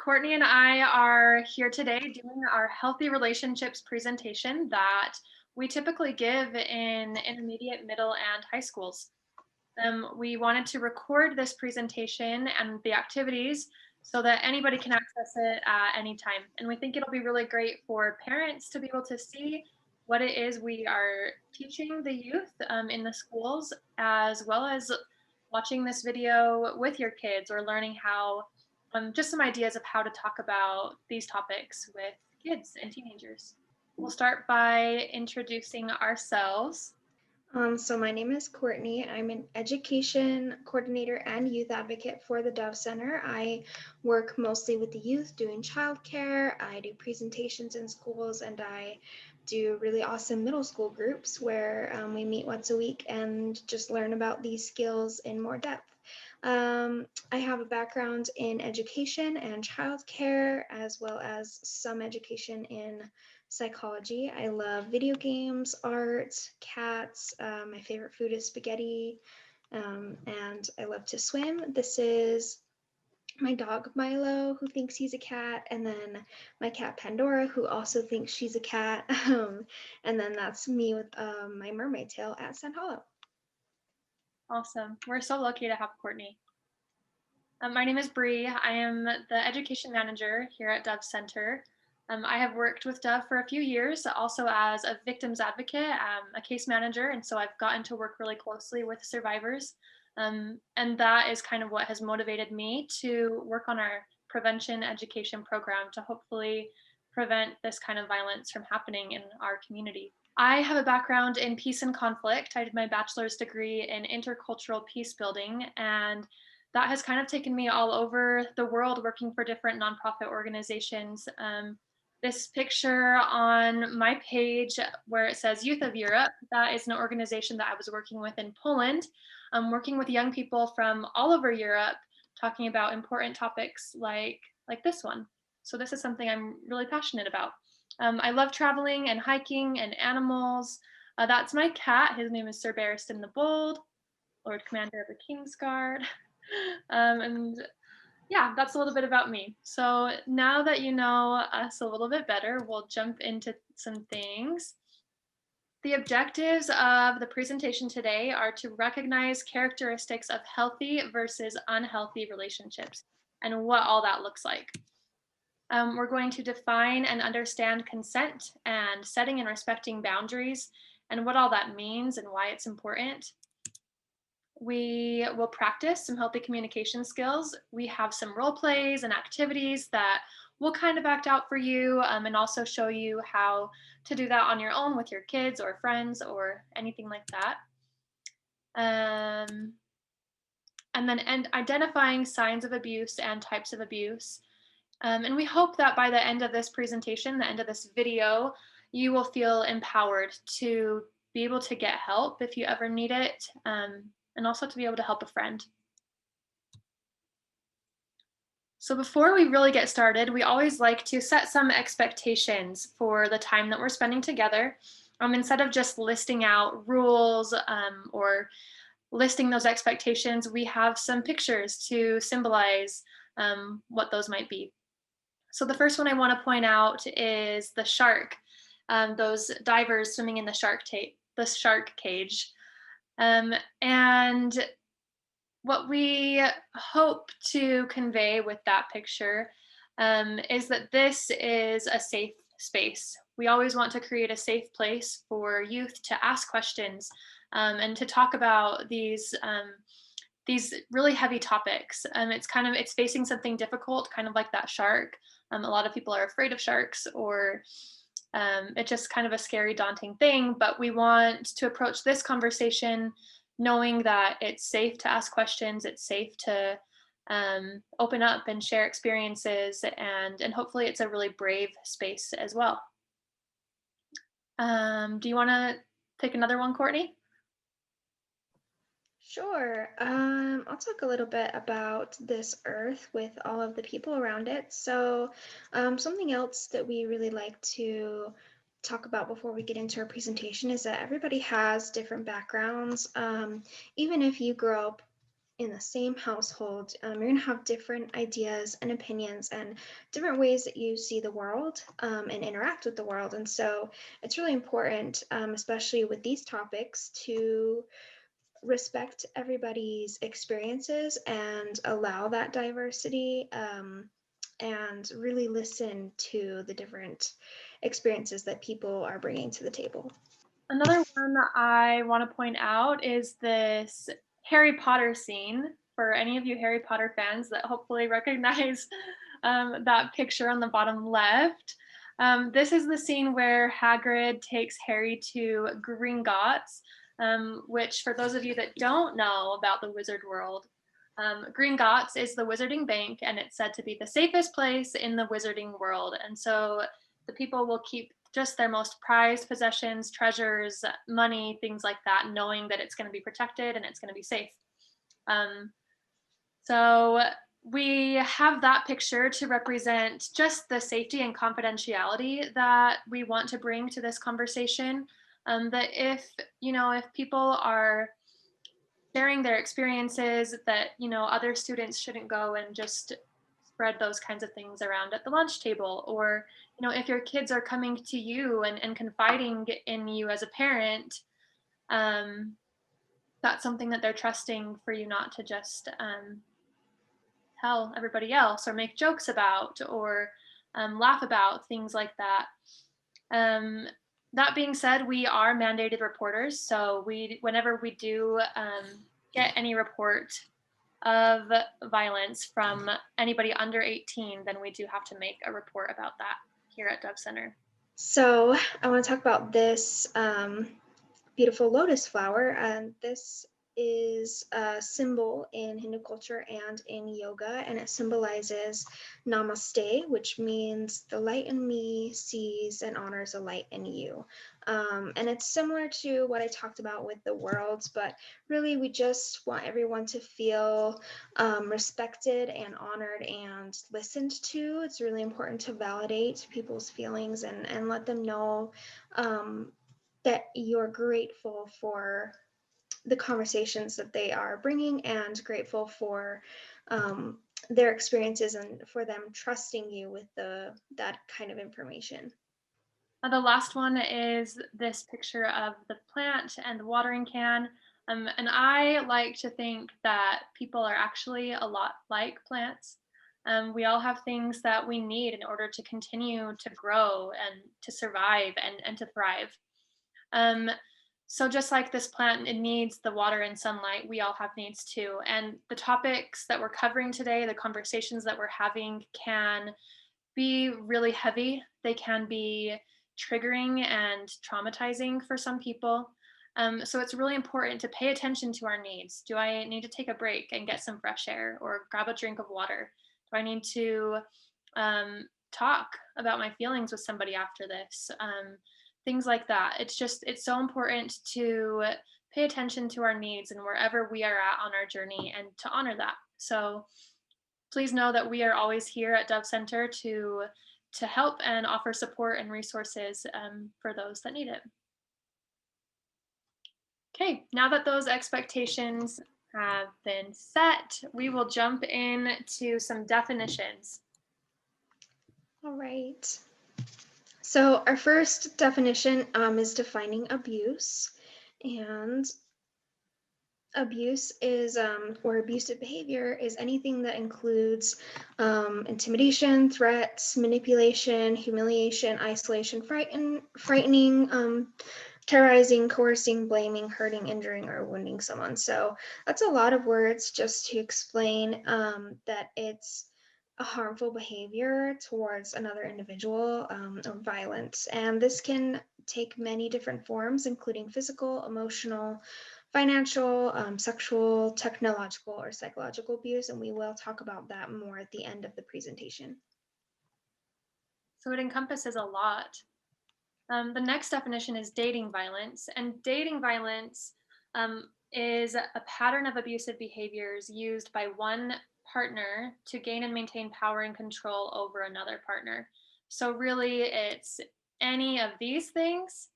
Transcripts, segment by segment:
Courtney and I are here today doing our healthy relationships presentation that we typically give in intermediate, middle, and high schools. We wanted to record this presentation and the activities so that anybody can access it at any time. And we think it'll be really great for parents to be able to see what it is we are teaching the youth in the schools, as well as watching this video with your kids or learning how, just some ideas of how to talk about these topics with kids and teenagers. We'll start by introducing ourselves. So my name is Courtney. I'm an education coordinator and youth advocate for the Dove Center. I work mostly with the youth doing childcare. I do presentations in schools, and I do really awesome middle school groups where we meet once a week and just learn about these skills in more depth. I have a background in education and childcare, as well as some education in psychology. I love video games, art, cats. My favorite food is spaghetti, and I love to swim. This is my dog Milo, who thinks he's a cat, and then my cat Pandora, who also thinks she's a cat. And then that's me with my mermaid tail at Sand Hollow. Awesome. We're so lucky to have Courtney. My name is Bree. I am the education manager here at Dove Center. I have worked with Dove for a few years, also as a victims advocate, a case manager, and so I've gotten to work really closely with survivors. And that is kind of what has motivated me to work on our prevention education program to hopefully prevent this kind of violence from happening in our community. I have a background in peace and conflict. I did my bachelor's degree in intercultural peace building, and that has kind of taken me all over the world working for different nonprofit organizations. This picture on my page where it says Youth of Europe, that is an organization that I was working with in Poland, working with young people from all over Europe, talking about important topics like this one. So this is something I'm really passionate about. I love traveling and hiking and animals. That's my cat. His name is Sir Barristan the Bold, Lord Commander of the Kingsguard. And yeah, that's a little bit about me. So now that you know us a little bit better, we'll jump into some things. The objectives of the presentation today are to recognize characteristics of healthy versus unhealthy relationships and what all that looks like. We're going to define and understand consent and setting and respecting boundaries and what all that means and why it's important. We will practice some healthy communication skills. We have some role plays and activities that we'll kind of act out for you, and also show you how to do that on your own with your kids or friends or anything like that. And then identifying signs of abuse and types of abuse. And we hope that by the end of this presentation, the end of this video, you will feel empowered to be able to get help if you ever need it, and also to be able to help a friend. So before we really get started, we always like to set some expectations for the time that we're spending together. Instead of just listing out rules or listing those expectations, we have some pictures to symbolize what those might be. So the first one I want to point out is the shark, those divers swimming in the shark cage. And what we hope to convey with that picture is that this is a safe space. We always want to create a safe place for youth to ask questions and to talk about these really heavy topics. It's facing something difficult, kind of like that shark. A lot of people are afraid of sharks, or it's just kind of a scary, daunting thing. But we want to approach this conversation knowing that it's safe to ask questions, it's safe to open up and share experiences, and hopefully it's a really brave space as well. Do you want to take another one, Courtney? Sure. I'll talk a little bit about this earth with all of the people around it. So something else that we really like to talk about before we get into our presentation is that everybody has different backgrounds. Even if you grow up in the same household, you're going to have different ideas and opinions and different ways that you see the world and interact with the world. And so it's really important, especially with these topics, to respect everybody's experiences and allow that diversity, and really listen to the different experiences that people are bringing to the table. Another one that I want to point out is this Harry Potter scene. For any of you Harry Potter fans that hopefully recognize that picture on the bottom left, this is the scene where Hagrid takes Harry to Gringotts, which, for those of you that don't know about the wizard world, Gringotts is the wizarding bank, and it's said to be the safest place in the wizarding world. And so the people will keep just their most prized possessions, treasures, money, things like that, knowing that it's going to be protected and it's going to be safe. Um, so we have that picture to represent just the safety and confidentiality that we want to bring to this conversation. That if people are sharing their experiences, that other students shouldn't go and just spread those kinds of things around at the lunch table, or if your kids are coming to you and confiding in you as a parent, um, that's something that they're trusting for you not to just tell everybody else or make jokes about or laugh about, things like that. um, that being said, we are mandated reporters, so whenever we do get any report of violence from anybody under 18, then we do have to make a report about that here at Dove Center. So I want to talk about this beautiful lotus flower. And this is a symbol in Hindu culture and in yoga, and it symbolizes namaste, which means the light in me sees and honors the light in you. And it's similar to what I talked about with the worlds, but really we just want everyone to feel respected and honored and listened to. It's really important to validate people's feelings and let them know that you're grateful for the conversations that they are bringing and grateful for their experiences and for them trusting you with that kind of information. The last one is this picture of the plant and the watering can. And I like to think that people are actually a lot like plants. We all have things that we need in order to continue to grow and to survive and to thrive. Um, so just like this plant, it needs the water and sunlight. We all have needs too. And the topics that we're covering today, the conversations that we're having, can be really heavy. They can be triggering and traumatizing for some people. So it's really important to pay attention to our needs. Do I need to take a break and get some fresh air or grab a drink of water? Do I need to talk about my feelings with somebody after this? Things like that. It's so important to pay attention to our needs and wherever we are at on our journey, and to honor that. So please know that we are always here at Dove Center to help and offer support and resources for those that need it. Okay, now that those expectations have been set, we will jump into some definitions. All right. So our first definition is defining abuse. And abuse is, or abusive behavior is anything that includes intimidation, threats, manipulation, humiliation, isolation, frightening, terrorizing, coercing, blaming, hurting, injuring, or wounding someone. So that's a lot of words just to explain that it's a harmful behavior towards another individual, or violence. And this can take many different forms, including physical, emotional, financial, sexual, technological, or psychological abuse. And we will talk about that more at the end of the presentation. So it encompasses a lot. The next definition is dating violence, and dating violence is a pattern of abusive behaviors used by one partner to gain and maintain power and control over another partner. So really, it's any of these things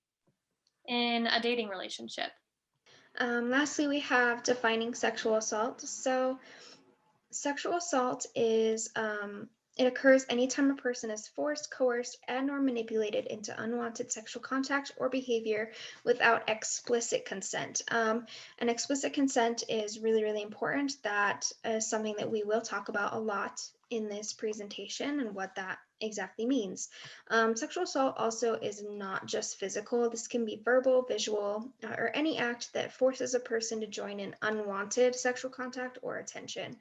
in a dating relationship. Lastly, we have defining sexual assault. So, sexual assault is it occurs anytime a person is forced, coerced, and/or manipulated into unwanted sexual contact or behavior without explicit consent. And explicit consent is really, really important. That is something that we will talk about a lot in this presentation and what that exactly means. Sexual assault also is not just physical. This can be verbal, visual, or any act that forces a person to join in unwanted sexual contact or attention.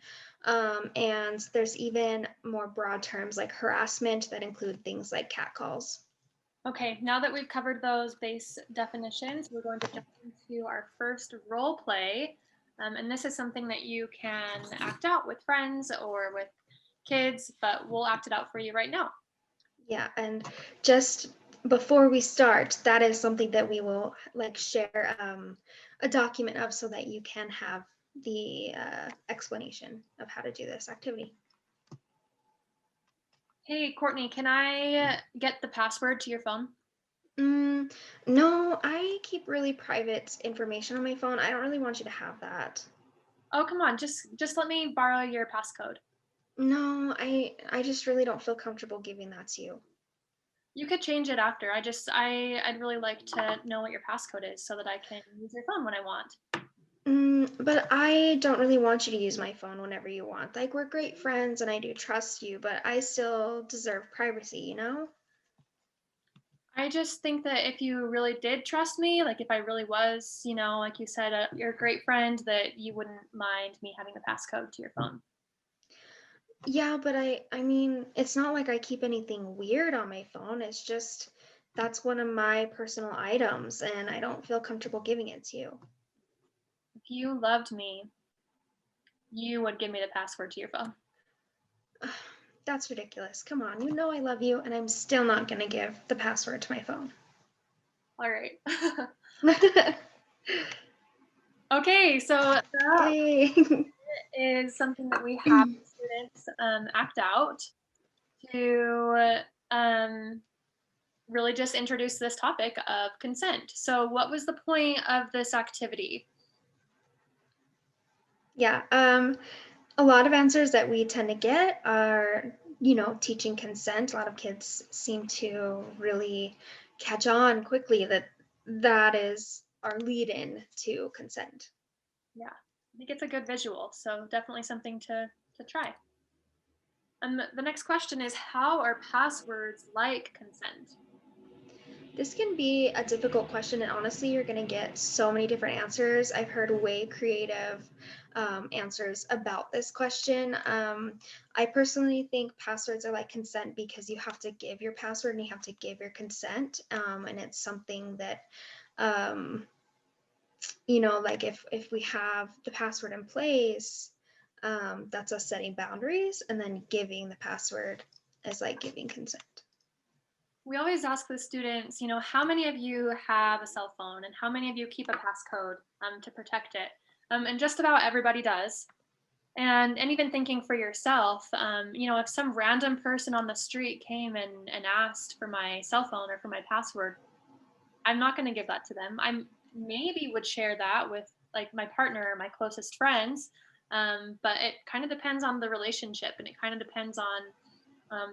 And there's even more broad terms like harassment that include things like catcalls. Okay, now that we've covered those base definitions, we're going to jump into our first role play. And this is something that you can act out with friends or with kids, but we'll act it out for you right now. Yeah, and just before we start, that is something that we will share a document of so that you can have the explanation of how to do this activity. Hey, Courtney, can I get the password to your phone? No, I keep really private information on my phone. I don't really want you to have that. Oh, come on, just let me borrow your passcode. No, I just really don't feel comfortable giving that to you. You could change it after. I'd really like to know what your passcode is so that I can use your phone when I want. But I don't really want you to use my phone whenever you want. Like, we're great friends and I do trust you, but I still deserve privacy, you know? I just think that if you really did trust me, like if I really was, like you said, you're a great friend, that you wouldn't mind me having the passcode to your phone. Yeah, but I mean, it's not like I keep anything weird on my phone. It's just that's one of my personal items and I don't feel comfortable giving it to you. If you loved me, you would give me the password to your phone. That's ridiculous. Come on, you know I love you and I'm still not gonna give the password to my phone. All right. Okay, so that Yay. is something that we have students act out to really just introduce this topic of consent. So, what was the point of this activity? Yeah, a lot of answers that we tend to get are, teaching consent. A lot of kids seem to really catch on quickly that that is our lead in to consent. Yeah, I think it's a good visual, so definitely something to try. And the next question is, how are passwords like consent? This can be a difficult question, and honestly, you're going to get so many different answers. I've heard way creative answers about this question. I personally think passwords are like consent because you have to give your password and you have to give your consent, and it's something that um, like if we have the password in place, that's us setting boundaries, and then giving the password is like giving consent. We always ask the students, how many of you have a cell phone and how many of you keep a passcode to protect it? And just about everybody does. And even thinking for yourself, if some random person on the street came and asked for my cell phone or for my password, I'm not going to give that to them. I maybe would share that with like my partner or my closest friends, but it kind of depends on the relationship, and it kind of depends on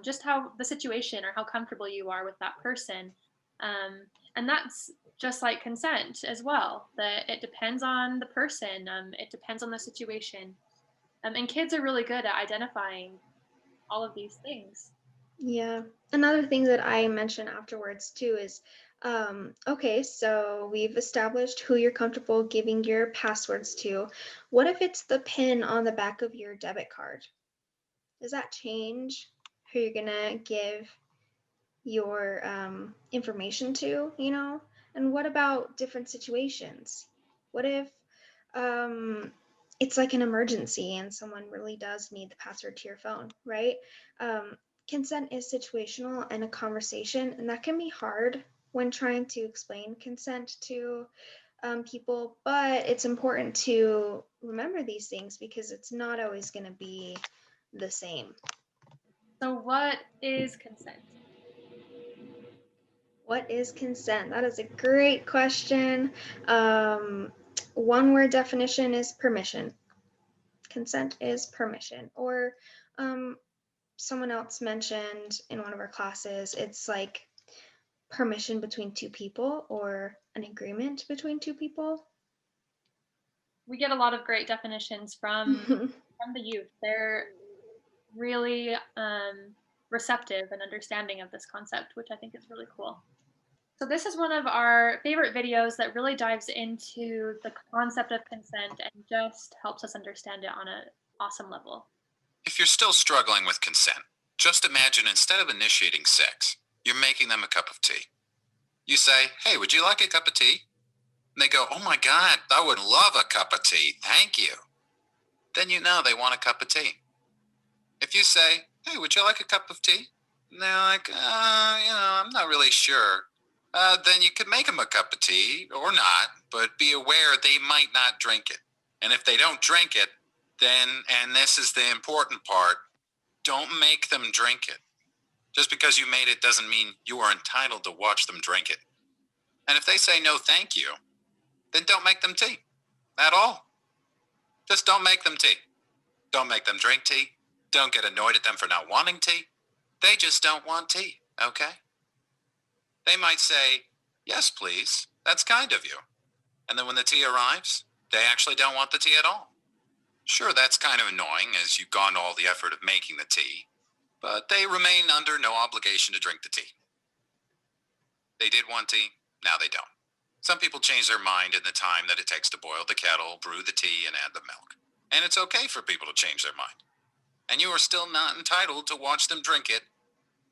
just how the situation or how comfortable you are with that person. Um, and that's just like consent as well, that it depends on the person, it depends on the situation. And kids are really good at identifying all of these things. Yeah. Another thing that I mention afterwards too is okay, so we've established who you're comfortable giving your passwords to. What if it's the PIN on the back of your debit card? Does that change who you're gonna give your information to, And what about different situations? What if um, it's like an emergency and someone really does need the password to your phone, right? Um, Consent is situational and a conversation, and that can be hard when trying to explain consent to people, but it's important to remember these things because it's not always going to be the same. So, what is consent? What is consent? That is a great question. Um, one-word definition is permission. Consent is permission. Or someone else mentioned in one of our classes, it's like permission between two people or an agreement between two people. We get a lot of great definitions from the youth. They're really receptive and understanding of this concept, which I think is really cool. So this is one of our favorite videos that really dives into the concept of consent and just helps us understand it on an awesome level. If you're still struggling with consent, just imagine instead of initiating sex, you're making them a cup of tea. You say, "Hey, would you like a cup of tea?" And they go, "Oh my God, I would love a cup of tea. Thank you." Then you know they want a cup of tea. If you say, "Hey, would you like a cup of tea?" And they're like, I'm not really sure. Then you could make them a cup of tea or not, but be aware they might not drink it. And if they don't drink it, then, and this is the important part, don't make them drink it. Just because you made it doesn't mean you are entitled to watch them drink it. And if they say no thank you, then don't make them tea at all. Just don't make them tea. Don't make them drink tea. Don't get annoyed at them for not wanting tea. They just don't want tea, okay? They might say, "Yes, please. That's kind of you." And then when the tea arrives, they actually don't want the tea at all. Sure, that's kind of annoying as you've gone to all the effort of making the tea, but they remain under no obligation to drink the tea. They did want tea, now they don't. Some people change their mind in the time that it takes to boil the kettle, brew the tea, and add the milk. And it's okay for people to change their mind. And you are still not entitled to watch them drink it.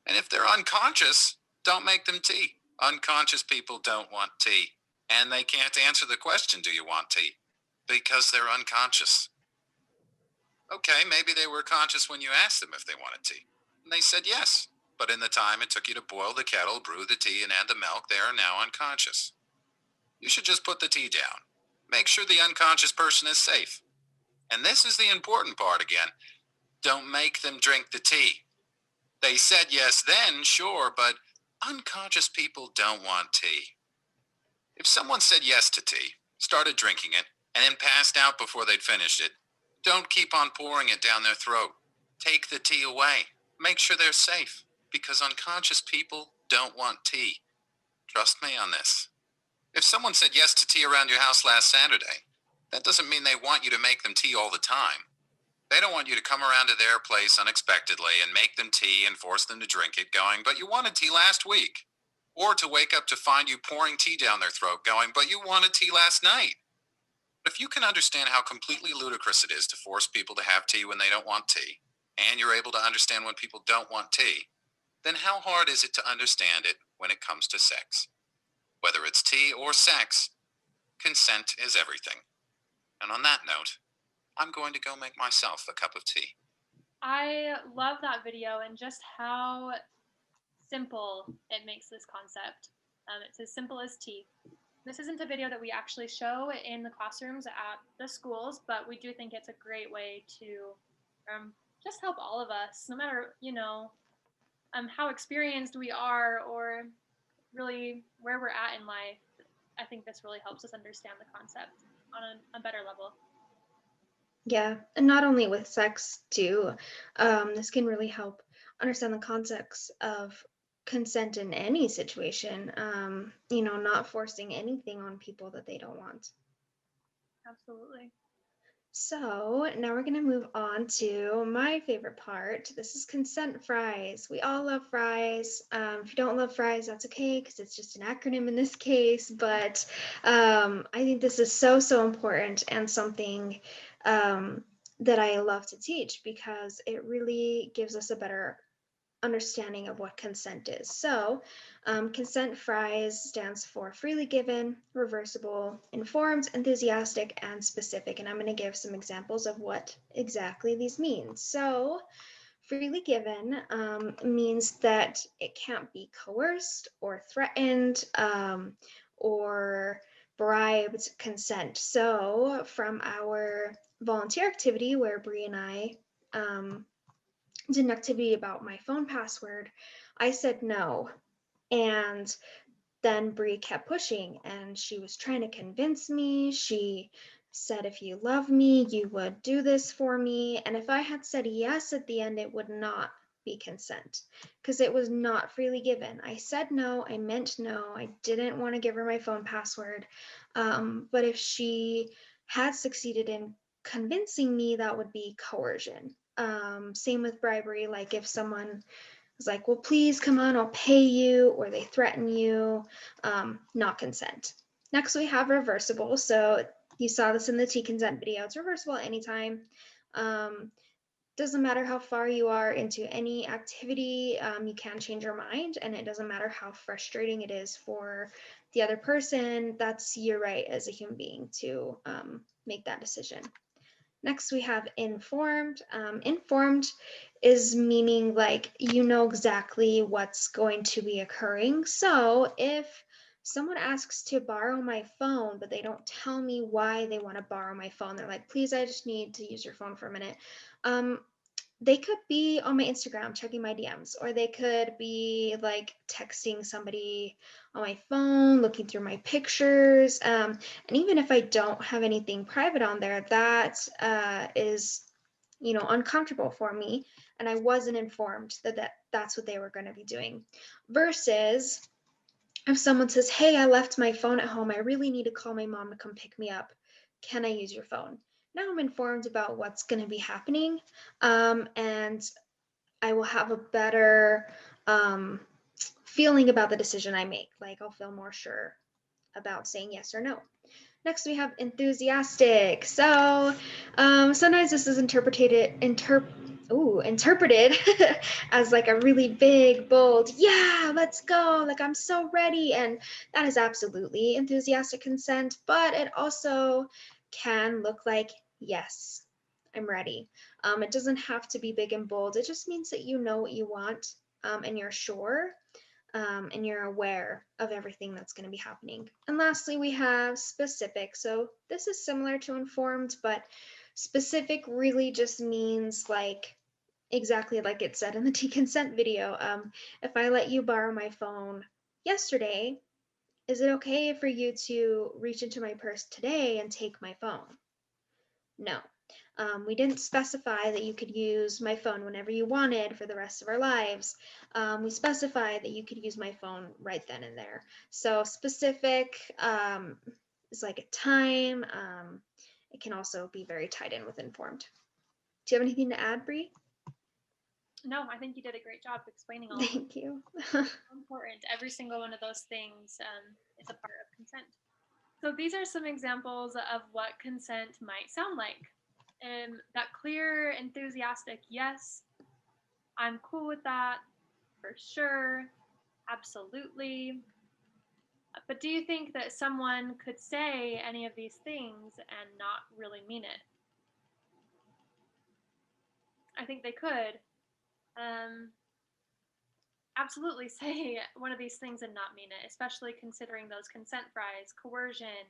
And if they're unconscious, don't make them tea. Unconscious people don't want tea. And they can't answer the question, "Do you want tea?" because they're unconscious. Okay, maybe they were conscious when you asked them if they wanted tea. And they said yes. But in the time it took you to boil the kettle, brew the tea, and add the milk, they are now unconscious. You should just put the tea down. Make sure the unconscious person is safe. And this is the important part again. Don't make them drink the tea. They said yes then, sure, but unconscious people don't want tea. If someone said yes to tea, started drinking it, and then passed out before they'd finished it, don't keep on pouring it down their throat. Take the tea away. Make sure they're safe, because unconscious people don't want tea. Trust me on this. If someone said yes to tea around your house last Saturday, that doesn't mean they want you to make them tea all the time. They don't want you to come around to their place unexpectedly and make them tea and force them to drink it going, "But you wanted tea last week." Or to wake up to find you pouring tea down their throat going, "But you wanted tea last night." But if you can understand how completely ludicrous it is to force people to have tea when they don't want tea, and you're able to understand when people don't want tea, then how hard is it to understand it when it comes to sex? Whether it's tea or sex, consent is everything. And on that note, I'm going to go make myself a cup of tea. I love that video and just how simple it makes this concept. It's as simple as tea. This isn't a video that we actually show in the classrooms at the schools, but we do think it's a great way to just help all of us, no matter, how experienced we are or really where we're at in life. I think this really helps us understand the concept on a better level. Yeah, and not only with sex too. This can really help understand the context of consent in any situation. Not forcing anything on people that they don't want. Absolutely. So now we're going to move on to my favorite part. This is consent fries. We all love fries. If you don't love fries, that's okay because it's just an acronym in this case. But I think this is so, so important and something that I love to teach because it really gives us a better understanding of what consent is. So consent FRIES stands for freely given, reversible, informed, enthusiastic, and specific. And I'm going to give some examples of what exactly these mean. So freely given means that it can't be coerced or threatened or bribed consent. So from our volunteer activity where Bree and I did an activity about my phone password, I said no. And then Bree kept pushing and she was trying to convince me. She said, if you love me, you would do this for me. And if I had said yes at the end, it would not be consent because it was not freely given. I said no, I meant no. I didn't want to give her my phone password. But if she had succeeded in convincing me, that would be coercion. Same with bribery. Like if someone was like, well, please come on, I'll pay you, or they threaten you, not consent. Next, we have reversible. So you saw this in the T-consent video. It's reversible anytime. Doesn't matter how far you are into any activity, you can change your mind, and it doesn't matter how frustrating it is for the other person. That's your right as a human being to make that decision. Next, we have informed. Informed is meaning like you know exactly what's going to be occurring. So if someone asks to borrow my phone, but they don't tell me why they want to borrow my phone, they're like, please, I just need to use your phone for a minute. They could be on my Instagram checking my DMs, or they could be like texting somebody on my phone, looking through my pictures. And even if I don't have anything private on there, that is, uncomfortable for me. And I wasn't informed that that's what they were going to be doing. Versus if someone says, hey, I left my phone at home, I really need to call my mom to come pick me up. Can I use your phone? Now I'm informed about what's going to be happening, and I will have a better feeling about the decision I make. Like I'll feel more sure about saying yes or no. Next, we have enthusiastic. So sometimes this is interpreted as like a really big, bold, yeah, let's go, like I'm so ready. And that is absolutely enthusiastic consent, but it also can look like, yes, I'm ready. It doesn't have to be big and bold. It just means that you know what you want, and you're sure, and you're aware of everything that's going to be happening. And lastly, we have specific. So this is similar to informed, but specific really just means like exactly like it said in the T-consent video. If I let you borrow my phone yesterday, is it okay for you to reach into my purse today and take my phone? No. We didn't specify that you could use my phone whenever you wanted for the rest of our lives. We specified that you could use my phone right then and there. So specific is like a time. It can also be very tied in with informed. Do you have anything to add, Bree? No, I think you did a great job explaining all of it. Thank you. Important. Every single one of those things is a part of consent. So these are some examples of what consent might sound like. That clear, enthusiastic, yes, I'm cool with that, for sure, absolutely. But do you think that someone could say any of these things and not really mean it? I think they could. Absolutely say one of these things and not mean it, especially considering those consent fries, coercion,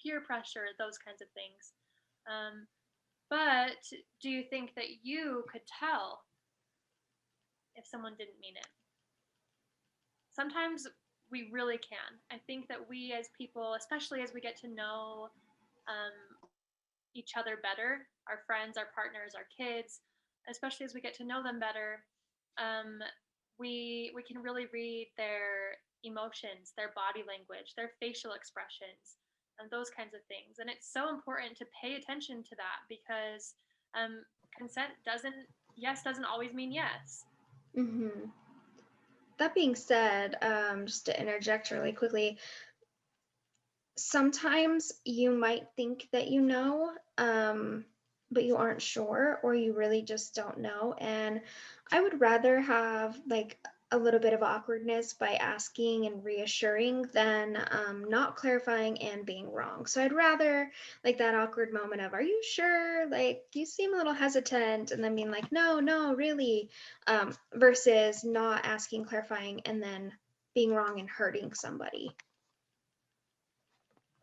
peer pressure, those kinds of things. But do you think that you could tell if someone didn't mean it? Sometimes we really can. I think that we as people, especially as we get to know each other better, our friends, our partners, our kids, especially as we get to know them better, we can really read their emotions, their body language, their facial expressions, and those kinds of things. And it's so important to pay attention to that because consent doesn't always mean yes. Mm-hmm. That being said, just to interject really quickly, sometimes you might think that you know, but you aren't sure, or you really just don't know. And I would rather have like a little bit of awkwardness by asking and reassuring than not clarifying and being wrong. So I'd rather like that awkward moment of, are you sure? Like, you seem a little hesitant, and then being like, no, really, versus not asking, clarifying, and then being wrong and hurting somebody.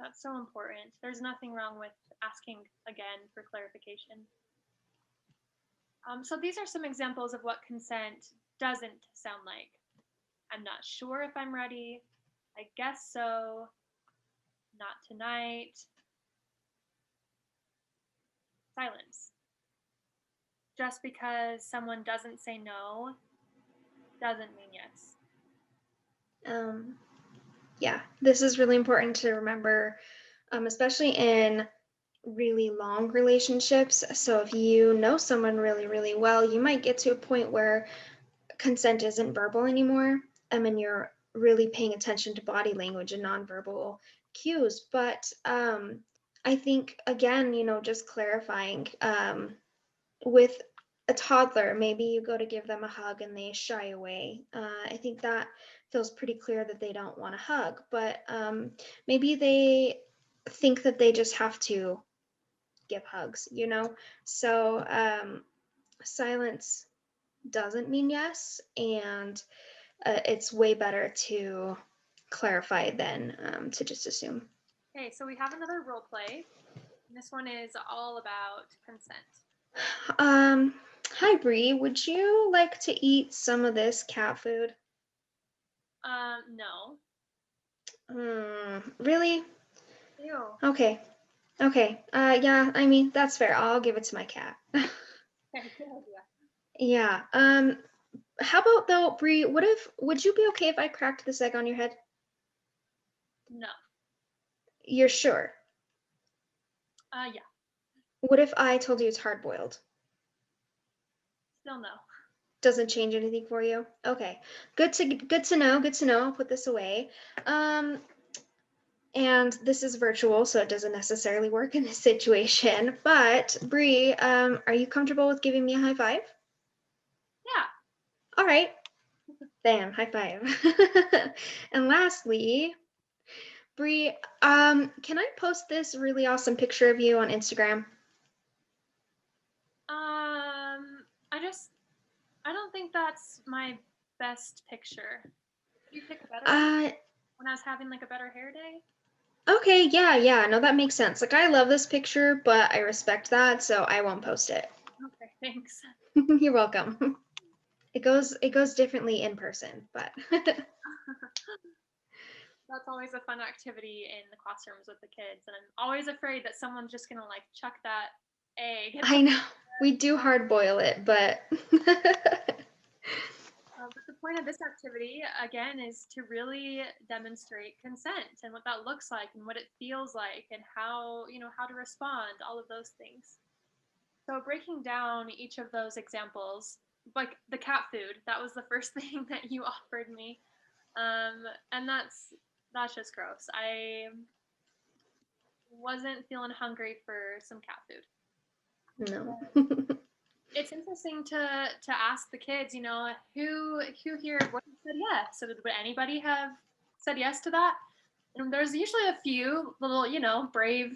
That's so important. There's nothing wrong with asking again for clarification. So these are some examples of what consent doesn't sound like. I'm not sure if I'm ready. I guess so. Not tonight. Silence. Just because someone doesn't say no doesn't mean yes. Yeah, this is really important to remember, especially in really long relationships. So if you know someone really, really well, you might get to a point where consent isn't verbal anymore, and you're really paying attention to body language and nonverbal cues. But I think, again, just clarifying, with a toddler, maybe you go to give them a hug and they shy away. I think that feels pretty clear that they don't want a hug, but maybe they think that they just have to give hugs, So silence doesn't mean yes, and it's way better to clarify than to just assume. Okay, so we have another role play. And this one is all about consent. Hi Bree, would you like to eat some of this cat food? No. Really? Ew. Okay. Yeah, I mean, that's fair. I'll give it to my cat. Okay, good idea. Yeah. How about though, Bree, would you be okay if I cracked this egg on your head? No. You're sure? Yeah. What if I told you it's hard boiled? Still no. Doesn't change anything for you? Okay. Good to know. Good to know. I'll put this away. And this is virtual, so it doesn't necessarily work in this situation. But Bree, are you comfortable with giving me a high five? Yeah. All right. Bam, high five. And lastly, Bree, can I post this really awesome picture of you on Instagram? I don't think that's my best picture. Could you pick a better one Uh, when I was having like a better hair day? okay, yeah, no, that makes sense. Like, I love this picture, but I respect that, so I won't post it. Okay, thanks. You're welcome. It goes differently in person, but That's always a fun activity in the classrooms with the kids, and I'm always afraid that someone's just gonna like chuck that egg. I know we do hard boil it, but But the point of this activity, again, is to really demonstrate consent and what that looks like and what it feels like and how, how to respond, all of those things. So breaking down each of those examples, like the cat food, that was the first thing that you offered me. And that's just gross. I wasn't feeling hungry for some cat food. no. It's interesting to ask the kids, who here would have said yes. So would anybody have said yes to that? And there's usually a few little, brave,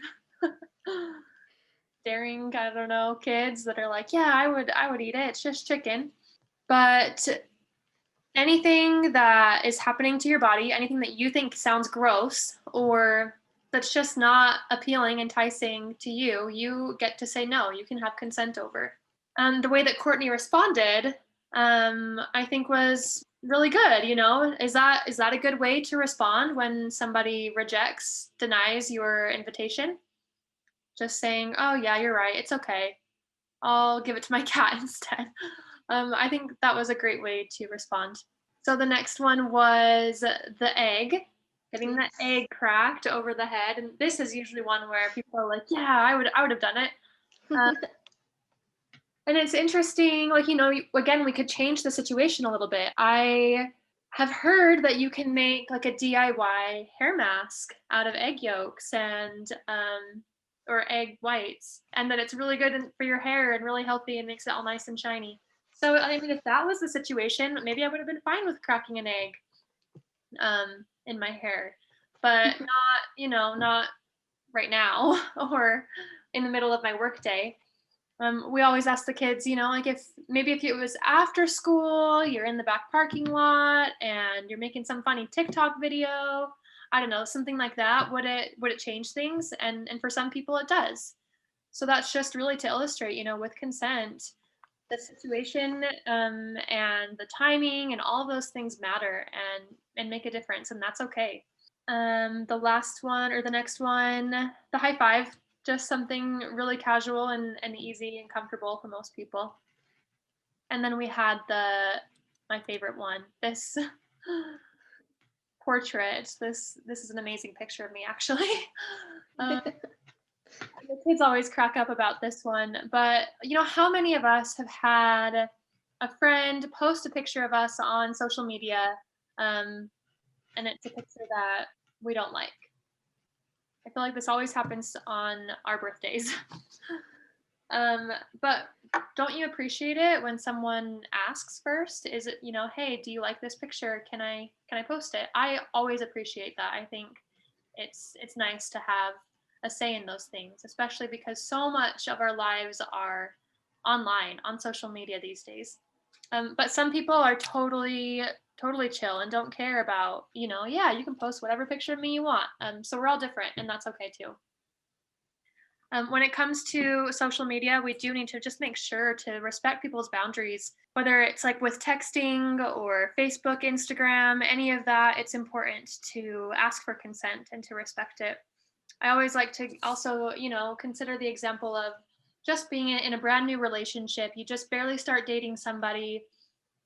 daring, I don't know, kids that are like, yeah, I would eat it. It's just chicken. But anything that is happening to your body, anything that you think sounds gross or that's just not appealing, enticing to you, you get to say no. You can have consent over. And the way that Courtney responded, I think was really good. Is that a good way to respond when somebody rejects, denies your invitation? Just saying, "Oh yeah, you're right. It's okay. I'll give it to my cat instead." I think that was a great way to respond. So the next one was the egg, getting the egg cracked over the head, and this is usually one where people are like, "Yeah, I would have done it." Uh, And it's interesting, like, again, we could change the situation a little bit. I have heard that you can make like a DIY hair mask out of egg yolks and or egg whites, and that it's really good for your hair and really healthy and makes it all nice and shiny. So, I mean, if that was the situation, maybe I would have been fine with cracking an egg in my hair, but not right now or in the middle of my workday. We always ask the kids, like if it was after school, you're in the back parking lot and you're making some funny TikTok video, I don't know, something like that. Would it change things? And for some people it does. So that's just really to illustrate, with consent the situation and the timing and all those things matter and make a difference, and that's okay. The last one or the next one, the high five, just something really casual and easy and comfortable for most people. And then we had my favorite one, this portrait. This is an amazing picture of me, actually. The kids always crack up about this one, but how many of us have had a friend post a picture of us on social media, and it's a picture that we don't like? I feel like this always happens on our birthdays. But don't you appreciate it when someone asks first? Is it, hey, do you like this picture? Can I post it? I always appreciate that. I think it's nice to have a say in those things, especially because so much of our lives are online on social media these days. But some people are totally chill and don't care about, yeah, you can post whatever picture of me you want. So we're all different, and that's okay too. When it comes to social media, we do need to just make sure to respect people's boundaries, whether it's like with texting or Facebook, Instagram, any of that. It's important to ask for consent and to respect it. I always like to also, consider the example of just being in a brand new relationship. You just barely start dating somebody,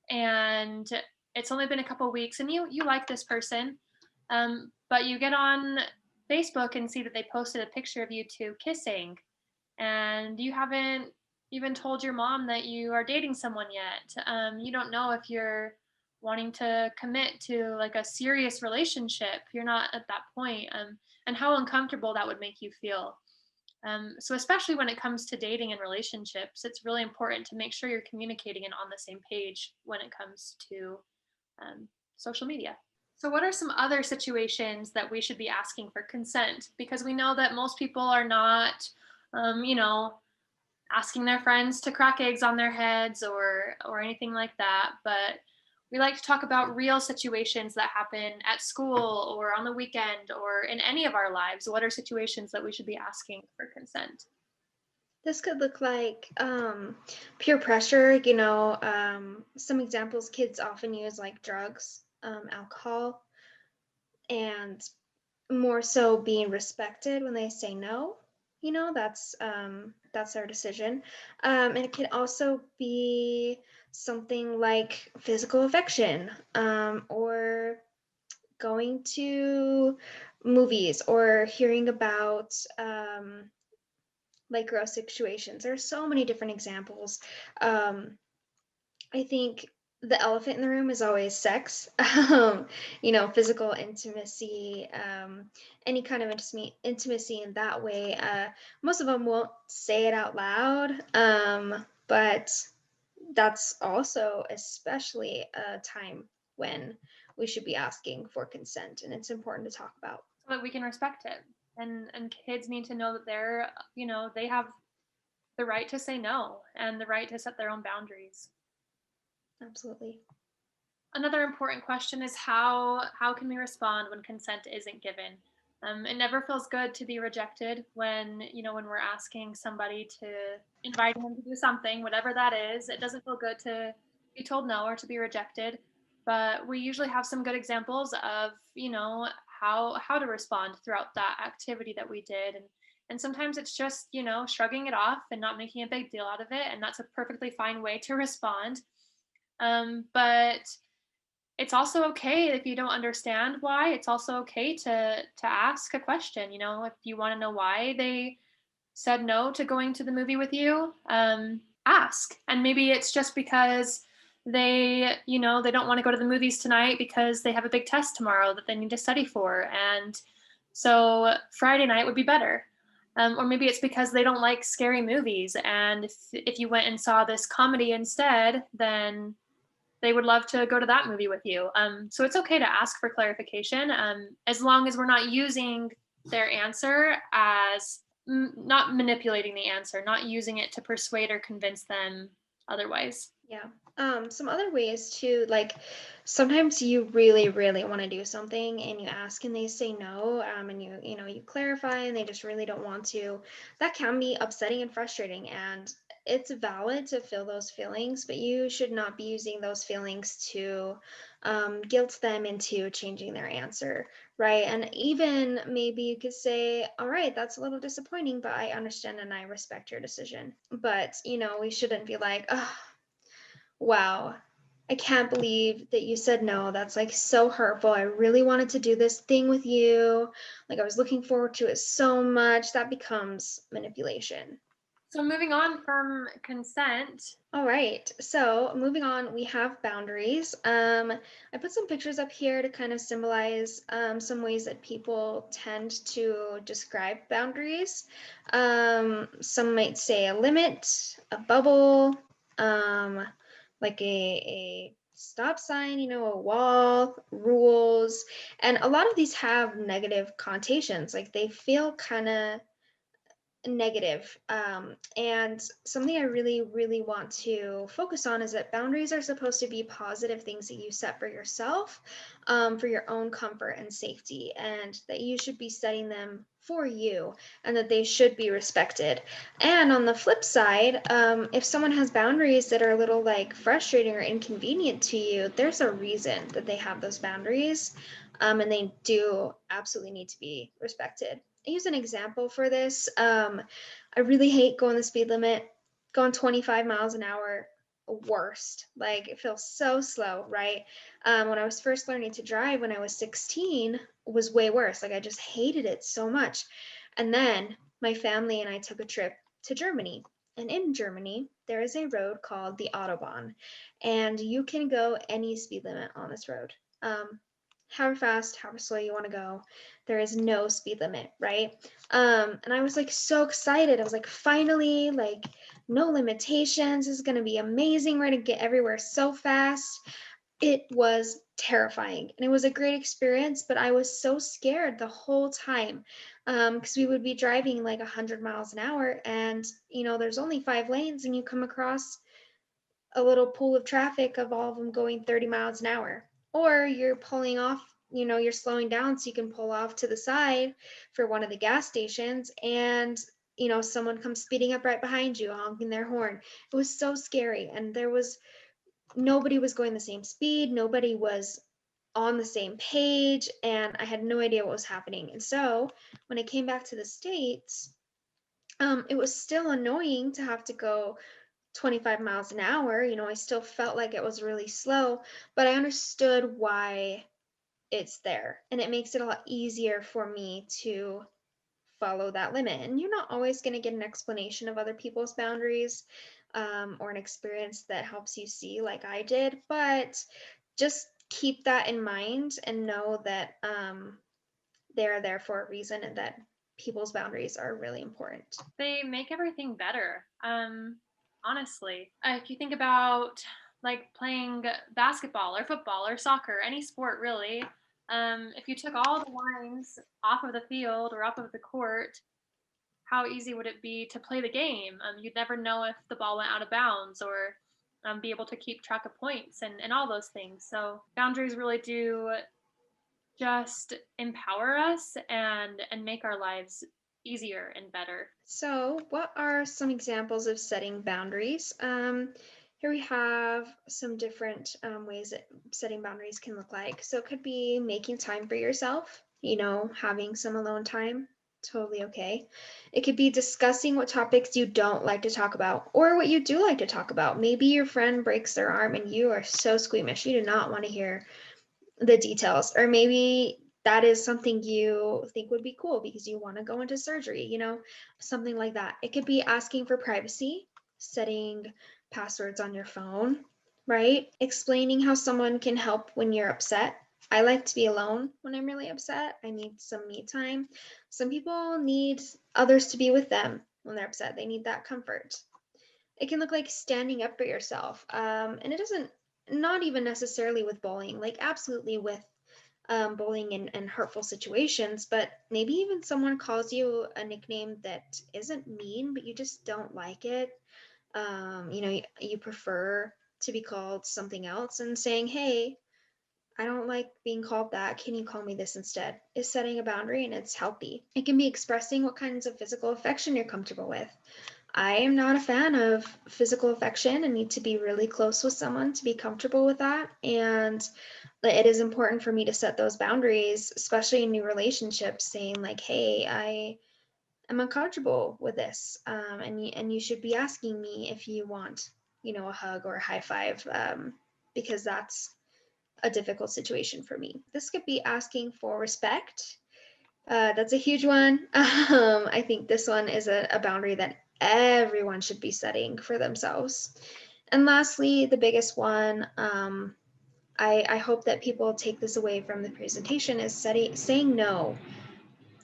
and it's only been a couple weeks, and you like this person, but you get on Facebook and see that they posted a picture of you two kissing, and you haven't even told your mom that you are dating someone yet. You don't know if you're wanting to commit to like a serious relationship. You're not at that point, and how uncomfortable that would make you feel. So especially when it comes to dating and relationships, it's really important to make sure you're communicating and on the same page when it comes to social media. So what are some other situations that we should be asking for consent? Because we know that most people are not, asking their friends to crack eggs on their heads or anything like that. But we like to talk about real situations that happen at school or on the weekend or in any of our lives. What are situations that we should be asking for consent? This could look like peer pressure, some examples kids often use like drugs, alcohol, and more so being respected when they say no. That's their decision. And it can also be something like physical affection, or going to movies or hearing about like gross situations. There's so many different examples. I think the elephant in the room is always sex. Physical intimacy, any kind of intimacy in that way. Most of them won't say it out loud, but that's also especially a time when we should be asking for consent, and it's important to talk about. So that we can respect it. And kids need to know that they're, they have the right to say no and the right to set their own boundaries. Absolutely. Another important question is how can we respond when consent isn't given? It never feels good to be rejected when we're asking somebody to invite them to do something, whatever that is. It doesn't feel good to be told no or to be rejected. But we usually have some good examples of how to respond throughout that activity that we did, and sometimes it's just shrugging it off and not making a big deal out of it, and that's a perfectly fine way to respond. But it's also okay if you don't understand why. It's also okay to ask a question. If you want to know why they said no to going to the movie with you, ask. And maybe it's just because they don't want to go to the movies tonight because they have a big test tomorrow that they need to study for, and so Friday night would be better. Or maybe it's because they don't like scary movies, and if you went and saw this comedy instead, then they would love to go to that movie with you. So it's okay to ask for clarification, as long as we're not using their answer as not manipulating the answer, not using it to persuade or convince them otherwise. Yeah. Some other ways too, like sometimes you really, really want to do something and you ask and they say no, and you clarify and they just really don't want to. That can be upsetting and frustrating, and it's valid to feel those feelings, but you should not be using those feelings to guilt them into changing their answer, right? And even maybe you could say, all right, that's a little disappointing, but I understand and I respect your decision. But, we shouldn't be like, oh, wow, I can't believe that you said no. That's like so hurtful. I really wanted to do this thing with you. Like I was looking forward to it so much. That becomes manipulation. So moving on from consent. All right, so moving on, we have boundaries. I put some pictures up here to kind of symbolize some ways that people tend to describe boundaries. Some might say a limit, a bubble, like a stop sign, a wall, rules. And a lot of these have negative connotations, like they feel kind of negative. And something I really, really want to focus on is that boundaries are supposed to be positive things that you set for yourself, for your own comfort and safety, and that you should be setting them for you and that they should be respected. And on the flip side, if someone has boundaries that are a little like frustrating or inconvenient to you, there's a reason that they have those boundaries, and they do absolutely need to be respected. I use an example for this. I really hate going the speed limit, going 25 miles an hour, worst. Like it feels so slow, right? When I was first learning to drive when I was 16 was way worse. Like I just hated it so much. And then my family and I took a trip to Germany. And in Germany, there is a road called the Autobahn, and you can go any speed limit on this road. However fast, however slow you want to go. There is no speed limit, right? And I was like so excited. I was like, finally, like no limitations. This is gonna be amazing. We're gonna get everywhere so fast. It was terrifying and it was a great experience, but I was so scared the whole time, because we would be driving like 100 miles an hour, and there's only 5 lanes, and you come across a little pool of traffic of all of them going 30 miles an hour. Or you're pulling off, you're slowing down so you can pull off to the side for one of the gas stations, and someone comes speeding up right behind you, honking their horn. It was so scary, and nobody was going the same speed, nobody was on the same page, and I had no idea what was happening. And so when I came back to the States, it was still annoying to have to go 25 miles an hour. I still felt like it was really slow, but I understood why it's there. And it makes it a lot easier for me to follow that limit. And you're not always going to get an explanation of other people's boundaries, or an experience that helps you see, like I did, but just keep that in mind and know that they're there for a reason, and that people's boundaries are really important. They make everything better. Honestly, if you think about like playing basketball or football or soccer, any sport really, if you took all the lines off of the field or off of the court, how easy would it be to play the game? You'd never know if the ball went out of bounds, or be able to keep track of points and all those things. So boundaries really do just empower us and make our lives easier and better. So, what are some examples of setting boundaries? Here we have some different ways that setting boundaries can look like. So, it could be making time for yourself, having some alone time, totally okay. It could be discussing what topics you don't like to talk about or what you do like to talk about. Maybe your friend breaks their arm and you are so squeamish, you do not want to hear the details. Or maybe that is something you think would be cool because you want to go into surgery, something like that. It could be asking for privacy, setting passwords on your phone, right? Explaining how someone can help when you're upset. I like to be alone when I'm really upset. I need some me time. Some people need others to be with them when they're upset. They need that comfort. It can look like standing up for yourself. And it doesn't, not even necessarily with bullying, like absolutely with bullying and hurtful situations, but maybe even someone calls you a nickname that isn't mean, but you just don't like it. You prefer to be called something else, and saying, hey, I don't like being called that. Can you call me this instead? Is setting a boundary, and it's healthy. It can be expressing what kinds of physical affection you're comfortable with. I am not a fan of physical affection and need to be really close with someone to be comfortable with that. And it is important for me to set those boundaries, especially in new relationships, saying like, hey, I'm uncomfortable with this, and you should be asking me if you want, a hug or a high five, because that's a difficult situation for me. This could be asking for respect. That's a huge one. I think this one is a boundary that everyone should be setting for themselves. And lastly, the biggest one, I hope that people take this away from the presentation, is saying no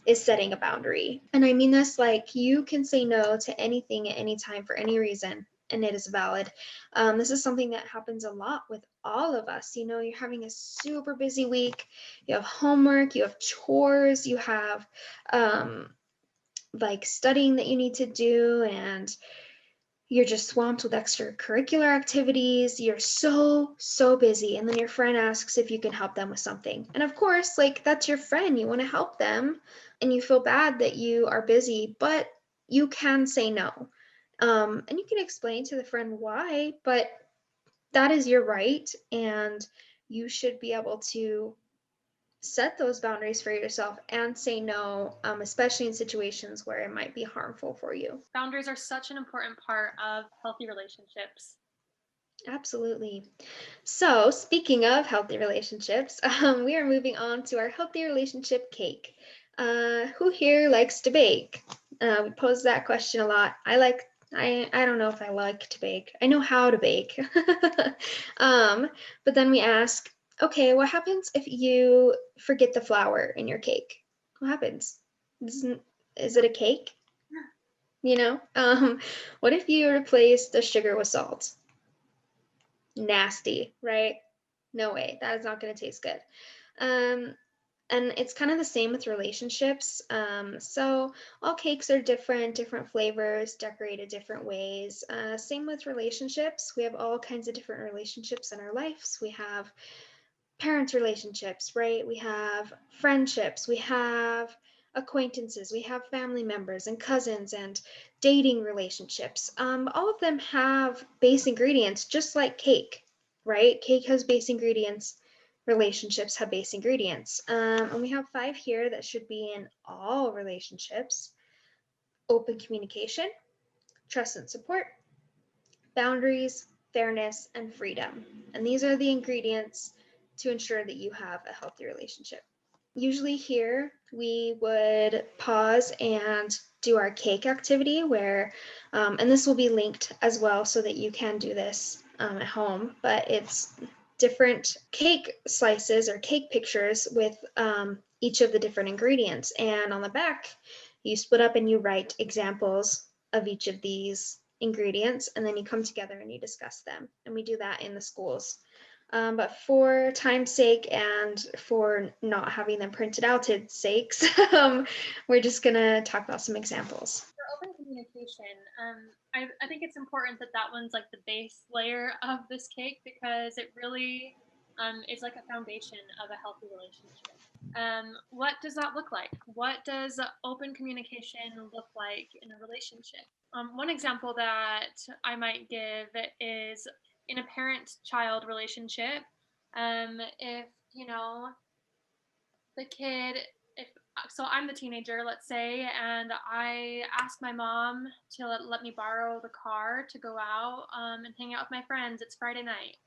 is setting a boundary. And I mean this like you can say no to anything at any time for any reason, and it is valid. This is something that happens a lot with all of us. You're having a super busy week, you have homework, you have chores, you have like studying that you need to do, and you're just swamped with extracurricular activities. You're so busy. And then your friend asks if you can help them with something. And of course, like that's your friend. You want to help them and you feel bad that you are busy, but you can say no. And you can explain to the friend why, but that is your right. And you should be able to set those boundaries for yourself and say no, especially in situations where it might be harmful for you. Boundaries are such an important part of healthy relationships. Absolutely. So, speaking of healthy relationships, we are moving on to our healthy relationship cake. Who here likes to bake? We pose that question a lot. I don't know if I like to bake. I know how to bake. But then we ask, okay, what happens if you forget the flour in your cake? What happens? Is it a cake? What if you replace the sugar with salt? Nasty, right? No way. That is not going to taste good. Um, and it's kind of the same with relationships. So all cakes are different flavors, decorated different ways. Same with relationships. We have all kinds of different relationships in our lives. We have parent relationships, right? We have friendships, we have acquaintances, we have family members and cousins and dating relationships. All of them have base ingredients, just like cake, right? Cake has base ingredients, relationships have base ingredients. And we have 5 here that should be in all relationships: open communication, trust and support, boundaries, fairness, and freedom. And these are the ingredients to ensure that you have a healthy relationship. Usually here we would pause and do our cake activity where, and this will be linked as well so that you can do this at home, but it's different cake slices or cake pictures with each of the different ingredients. And on the back, you split up and you write examples of each of these ingredients, and then you come together and you discuss them. And we do that in the schools. But for time's sake and for not having them printed out sakes, we're just gonna talk about some examples. For open communication, I think it's important that that one's like the base layer of this cake because it really is like a foundation of a healthy relationship. What does that look like? What does open communication look like in a relationship? One example that I might give is in a parent-child relationship. If the kid, if so, I'm the teenager, let's say, and I ask my mom to let me borrow the car to go out and hang out with my friends. It's Friday night.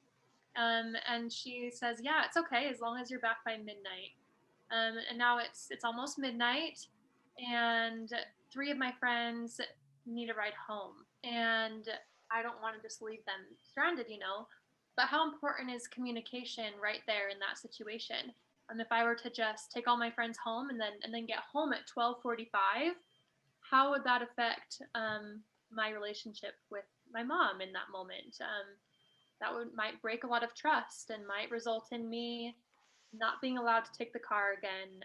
And she says, "Yeah, it's okay as long as you're back by midnight." And now it's almost midnight, and 3 of my friends need a ride home, and I don't want to just leave them stranded. But how important is communication right there in that situation? If I were to just take all my friends home and then get home at 12:45, how would that affect my relationship with my mom in that moment? That might break a lot of trust and might result in me not being allowed to take the car again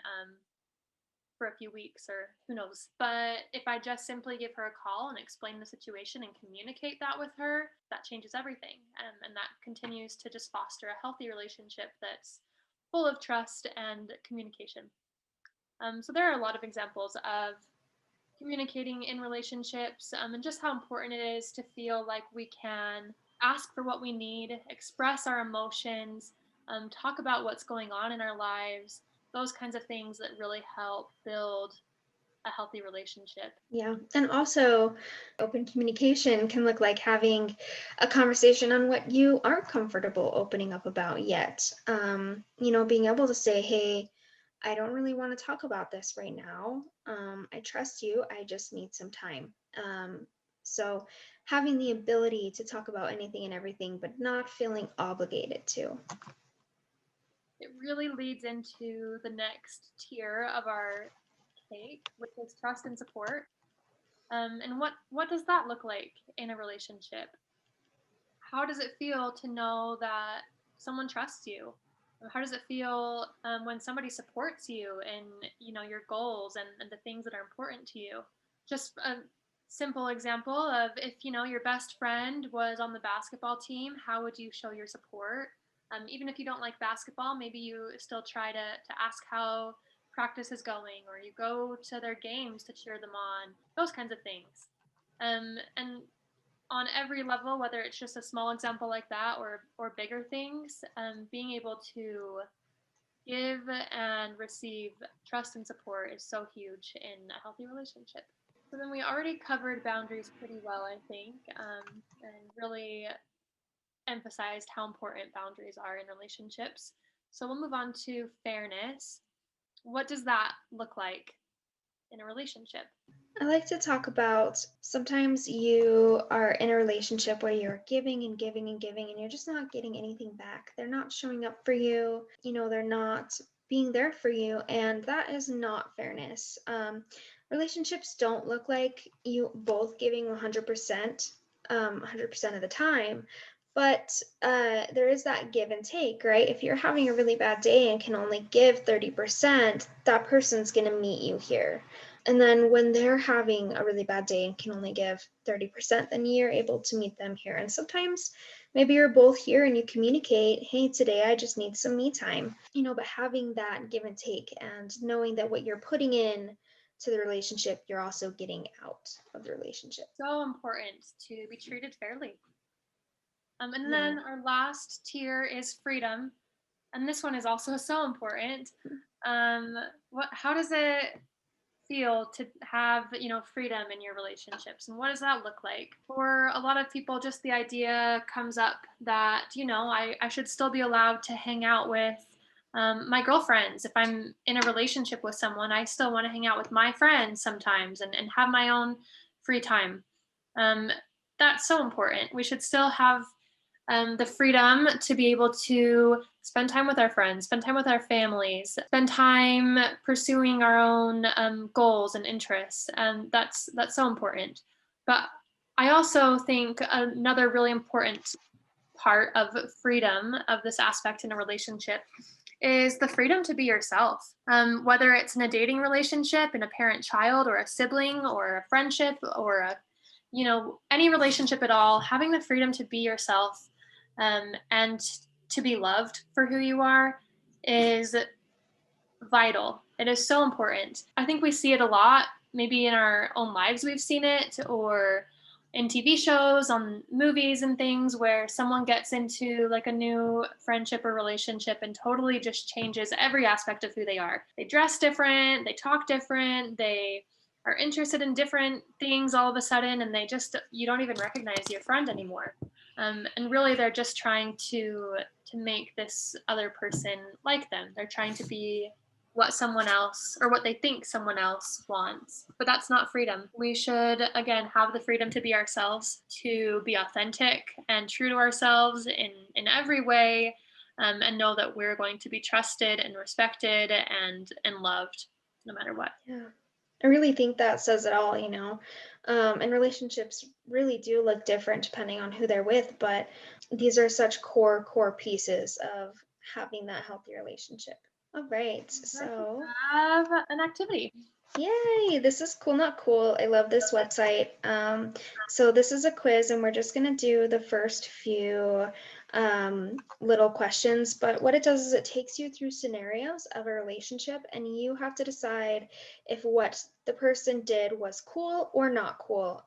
for a few weeks or who knows. But if I just simply give her a call and explain the situation and communicate that with her, that changes everything. And that continues to just foster a healthy relationship that's full of trust and communication. So there are a lot of examples of communicating in relationships, and just how important it is to feel like we can ask for what we need, express our emotions, talk about what's going on in our lives, those kinds of things that really help build a healthy relationship. Yeah. And also, open communication can look like having a conversation on what you aren't comfortable opening up about yet. Being able to say, hey, I don't really want to talk about this right now. I trust you. I just need some time. So having the ability to talk about anything and everything, but not feeling obligated to. It really leads into the next tier of our cake, which is trust and support. And what does that look like in a relationship? How does it feel to know that someone trusts you? How does it feel when somebody supports you in your goals and the things that are important to you? Just a simple example of if your best friend was on the basketball team, how would you show your support? Even if you don't like basketball, maybe you still try to ask how practice is going, or you go to their games to cheer them on, those kinds of things. And on every level, whether it's just a small example like that or bigger things, being able to give and receive trust and support is so huge in a healthy relationship. So then we already covered boundaries pretty well, I think, and really emphasized how important boundaries are in relationships. So we'll move on to fairness. What does that look like in a relationship? I like to talk about sometimes you are in a relationship where you're giving and giving and giving, and you're just not getting anything back. They're not showing up for you, they're not being there for you, and that is not fairness. Relationships don't look like you both giving 100%, 100% of the time. But there is that give and take, right? If you're having a really bad day and can only give 30%, that person's going to meet you here. And then when they're having a really bad day and can only give 30%, then you're able to meet them here. And sometimes maybe you're both here and you communicate, hey, today I just need some me time, but having that give and take and knowing that what you're putting in to the relationship, you're also getting out of the relationship. So important to be treated fairly. And then our last tier is freedom. And this one is also so important. How does it feel to have, freedom in your relationships? And what does that look like? For a lot of people, just the idea comes up that, I should still be allowed to hang out with my girlfriends. If I'm in a relationship with someone, I still want to hang out with my friends sometimes and have my own free time. Um, that's so important. We should still have the freedom to be able to spend time with our friends, spend time with our families, spend time pursuing our own goals and interests. And that's so important. But I also think another really important part of freedom of this aspect in a relationship is the freedom to be yourself. Whether it's in a dating relationship, in a parent-child, or a sibling, or a friendship, or any relationship at all, having the freedom to be yourself and to be loved for who you are is vital. It is so important. I think we see it a lot, maybe in our own lives we've seen it, or in TV shows, on movies and things, where someone gets into like a new friendship or relationship and totally just changes every aspect of who they are. They dress different, they talk different, they are interested in different things all of a sudden, and you don't even recognize your friend anymore. And really, they're just trying to make this other person like them. They're trying to be what someone else, or what they think someone else wants. But that's not freedom. We should, again, have the freedom to be ourselves, to be authentic and true to ourselves in every way, and know that we're going to be trusted and respected and loved no matter what. Yeah. I really think that says it all, and relationships really do look different depending on who they're with, but these are such core pieces of having that healthy relationship. All right, so have an activity. Yay, this is Cool Not Cool. I love this website. So this is a quiz, and we're just going to do the first few little questions, but what it does is it takes you through scenarios of a relationship, and you have to decide if what the person did was cool or not cool.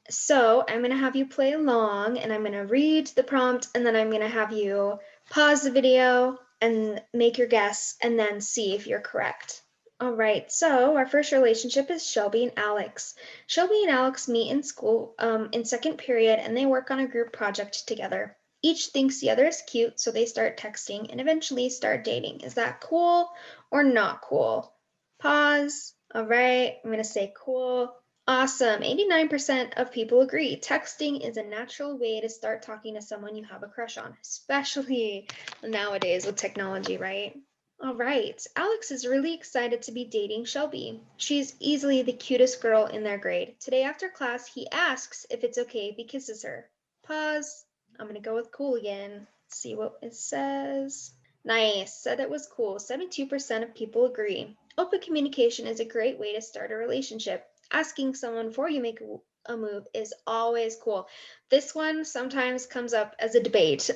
So I'm going to have you play along, and I'm going to read the prompt, and then I'm going to have you pause the video and make your guess, and then see if you're correct. All right, so our first relationship is Shelby and Alex. Shelby and Alex meet in school in second period, and they work on a group project together. Each thinks the other is cute, so they start texting and eventually start dating. Is that cool or not cool? Pause. All right, I'm going to say cool. Awesome. 89% of people agree. Texting is a natural way to start talking to someone you have a crush on, especially nowadays with technology, right? All right. Alex is really excited to be dating Shelby. She's easily the cutest girl in their grade. Today after class, he asks if it's okay if he kisses her. Pause. I'm going to go with cool again. See what it says. Nice. Said it was cool. 72% of people agree. Open communication is a great way to start a relationship. Asking someone before you make a move is always cool. This one sometimes comes up as a debate.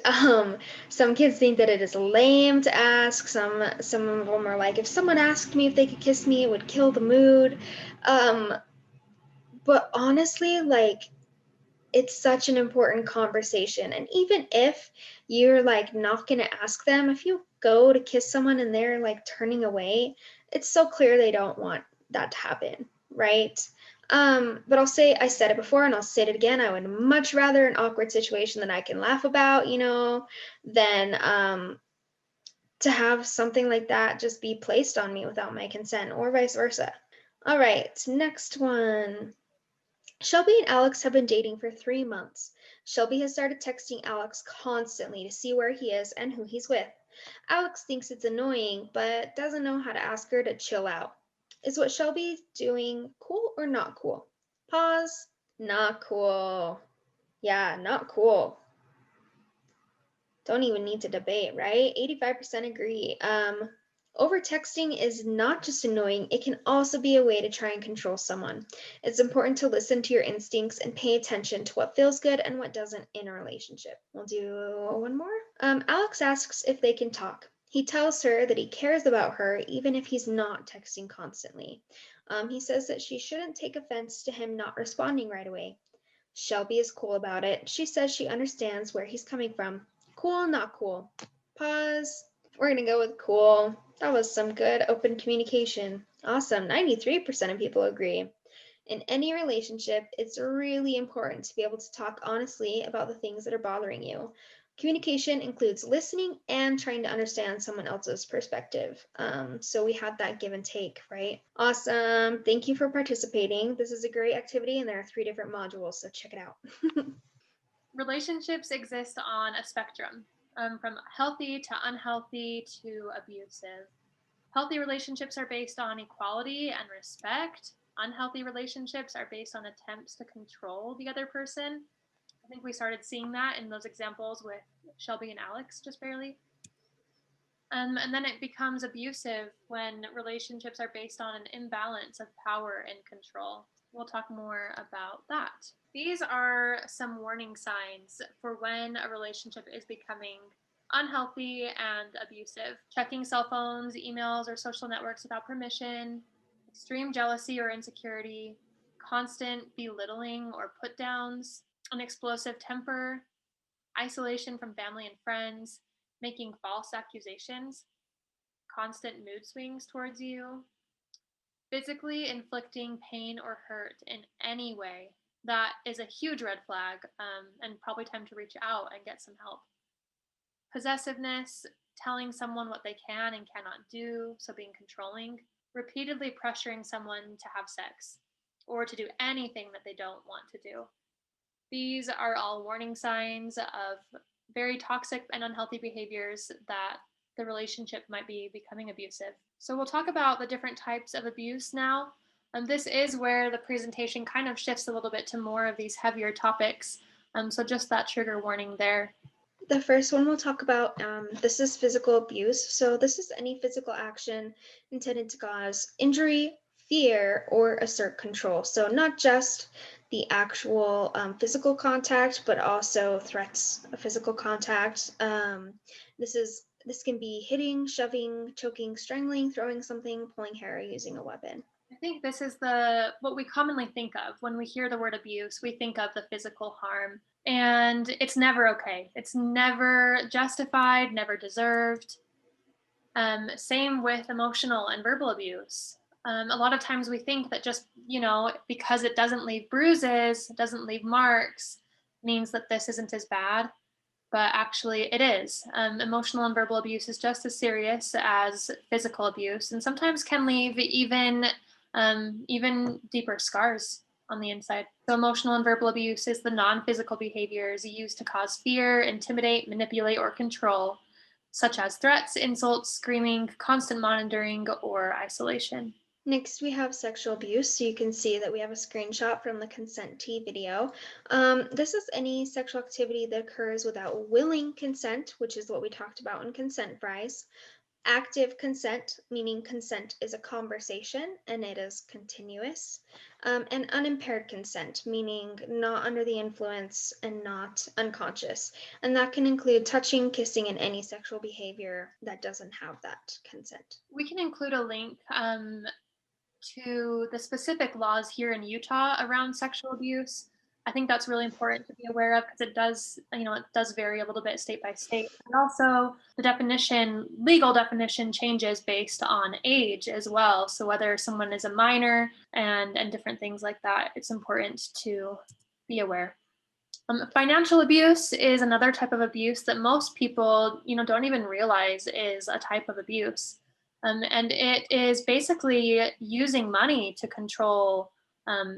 Some kids think that it is lame to ask. Some of them are like, if someone asked me if they could kiss me, it would kill the mood. But honestly, like, it's such an important conversation. And even if you're like not going to ask them, if you go to kiss someone and they're like turning away, it's so clear they don't want that to happen, right? But I said it before and I'll say it again. I would much rather an awkward situation that I can laugh about, than to have something like that just be placed on me without my consent, or vice versa. All right, next one. Shelby and Alex have been dating for 3 months. Shelby has started texting Alex constantly to see where he is and who he's with. Alex thinks it's annoying, but doesn't know how to ask her to chill out. Is what Shelby's doing cool or not cool? Pause. Not cool. Yeah, not cool. Don't even need to debate, right? 85% agree. Over texting is not just annoying, it can also be a way to try and control someone. It's important to listen to your instincts and pay attention to what feels good and what doesn't in a relationship. We'll do one more. Alex asks if they can talk. He tells her that he cares about her even if he's not texting constantly. He says that she shouldn't take offense to him not responding right away. Shelby is cool about it. She says she understands where he's coming from. Cool, not cool. Pause. We're going to go with cool. That was some good open communication. Awesome. 93% of people agree. In any relationship, it's really important to be able to talk honestly about the things that are bothering you. Communication includes listening and trying to understand someone else's perspective. So we had that give and take, right? Awesome. Thank you for participating. This is a great activity, and there are 3 different modules, so check it out. Relationships exist on a spectrum, from healthy to unhealthy to abusive. Healthy relationships are based on equality and respect. Unhealthy relationships are based on attempts to control the other person. I think we started seeing that in those examples with Shelby and Alex just barely. And then it becomes abusive when relationships are based on an imbalance of power and control. We'll talk more about that. These are some warning signs for when a relationship is becoming unhealthy and abusive. Checking cell phones, emails, or social networks without permission, extreme jealousy or insecurity, constant belittling or put downs, an explosive temper, isolation from family and friends, making false accusations, constant mood swings towards you, physically inflicting pain or hurt in any way. That is a huge red flag, and probably time to reach out and get some help. Possessiveness, telling someone what they can and cannot do, so being controlling. Repeatedly pressuring someone to have sex or to do anything that they don't want to do. These are all warning signs of very toxic and unhealthy behaviors that the relationship might be becoming abusive. So we'll talk about the different types of abuse now. This is where the presentation kind of shifts a little bit to more of these heavier topics. So just that trigger warning there. The first one we'll talk about, this is physical abuse. So this is any physical action intended to cause injury, fear, or assert control. So not just the actual physical contact, but also threats of physical contact. This can be hitting, shoving, choking, strangling, throwing something, pulling hair, or using a weapon. I think this is what we commonly think of when we hear the word abuse. We think of the physical harm, and it's never okay. It's never justified, never deserved. Same with emotional and verbal abuse. A lot of times we think that just, because it doesn't leave bruises, doesn't leave marks, means that this isn't as bad. But actually, it is. Emotional and verbal abuse is just as serious as physical abuse, and sometimes can leave even deeper scars on the inside. So, emotional and verbal abuse is the non-physical behaviors used to cause fear, intimidate, manipulate, or control, such as threats, insults, screaming, constant monitoring, or isolation. Next, we have sexual abuse. So you can see that we have a screenshot from the consent-T video. This is any sexual activity that occurs without willing consent, which is what we talked about in consent fries. Active consent, meaning consent is a conversation and it is continuous. And unimpaired consent, meaning not under the influence and not unconscious. And that can include touching, kissing, and any sexual behavior that doesn't have that consent. We can include a link to the specific laws here in Utah around sexual abuse. I think that's really important to be aware of because it does vary a little bit state by state. And also the legal definition changes based on age as well. So whether someone is a minor and different things like that, it's important to be aware. Financial abuse is another type of abuse that most people, don't even realize is a type of abuse. And it is basically using money to control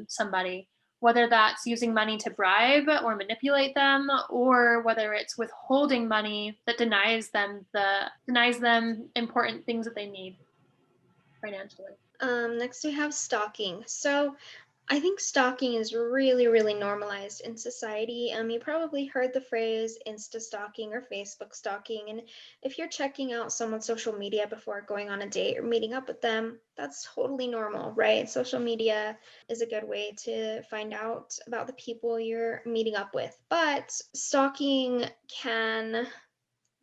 somebody, whether that's using money to bribe or manipulate them, or whether it's withholding money that denies them important things that they need financially. Next, we have stalking. So I think stalking is really, really normalized in society. You probably heard the phrase Insta stalking or Facebook stalking. And if you're checking out someone's social media before going on a date or meeting up with them, that's totally normal, right? Social media is a good way to find out about the people you're meeting up with. But stalking can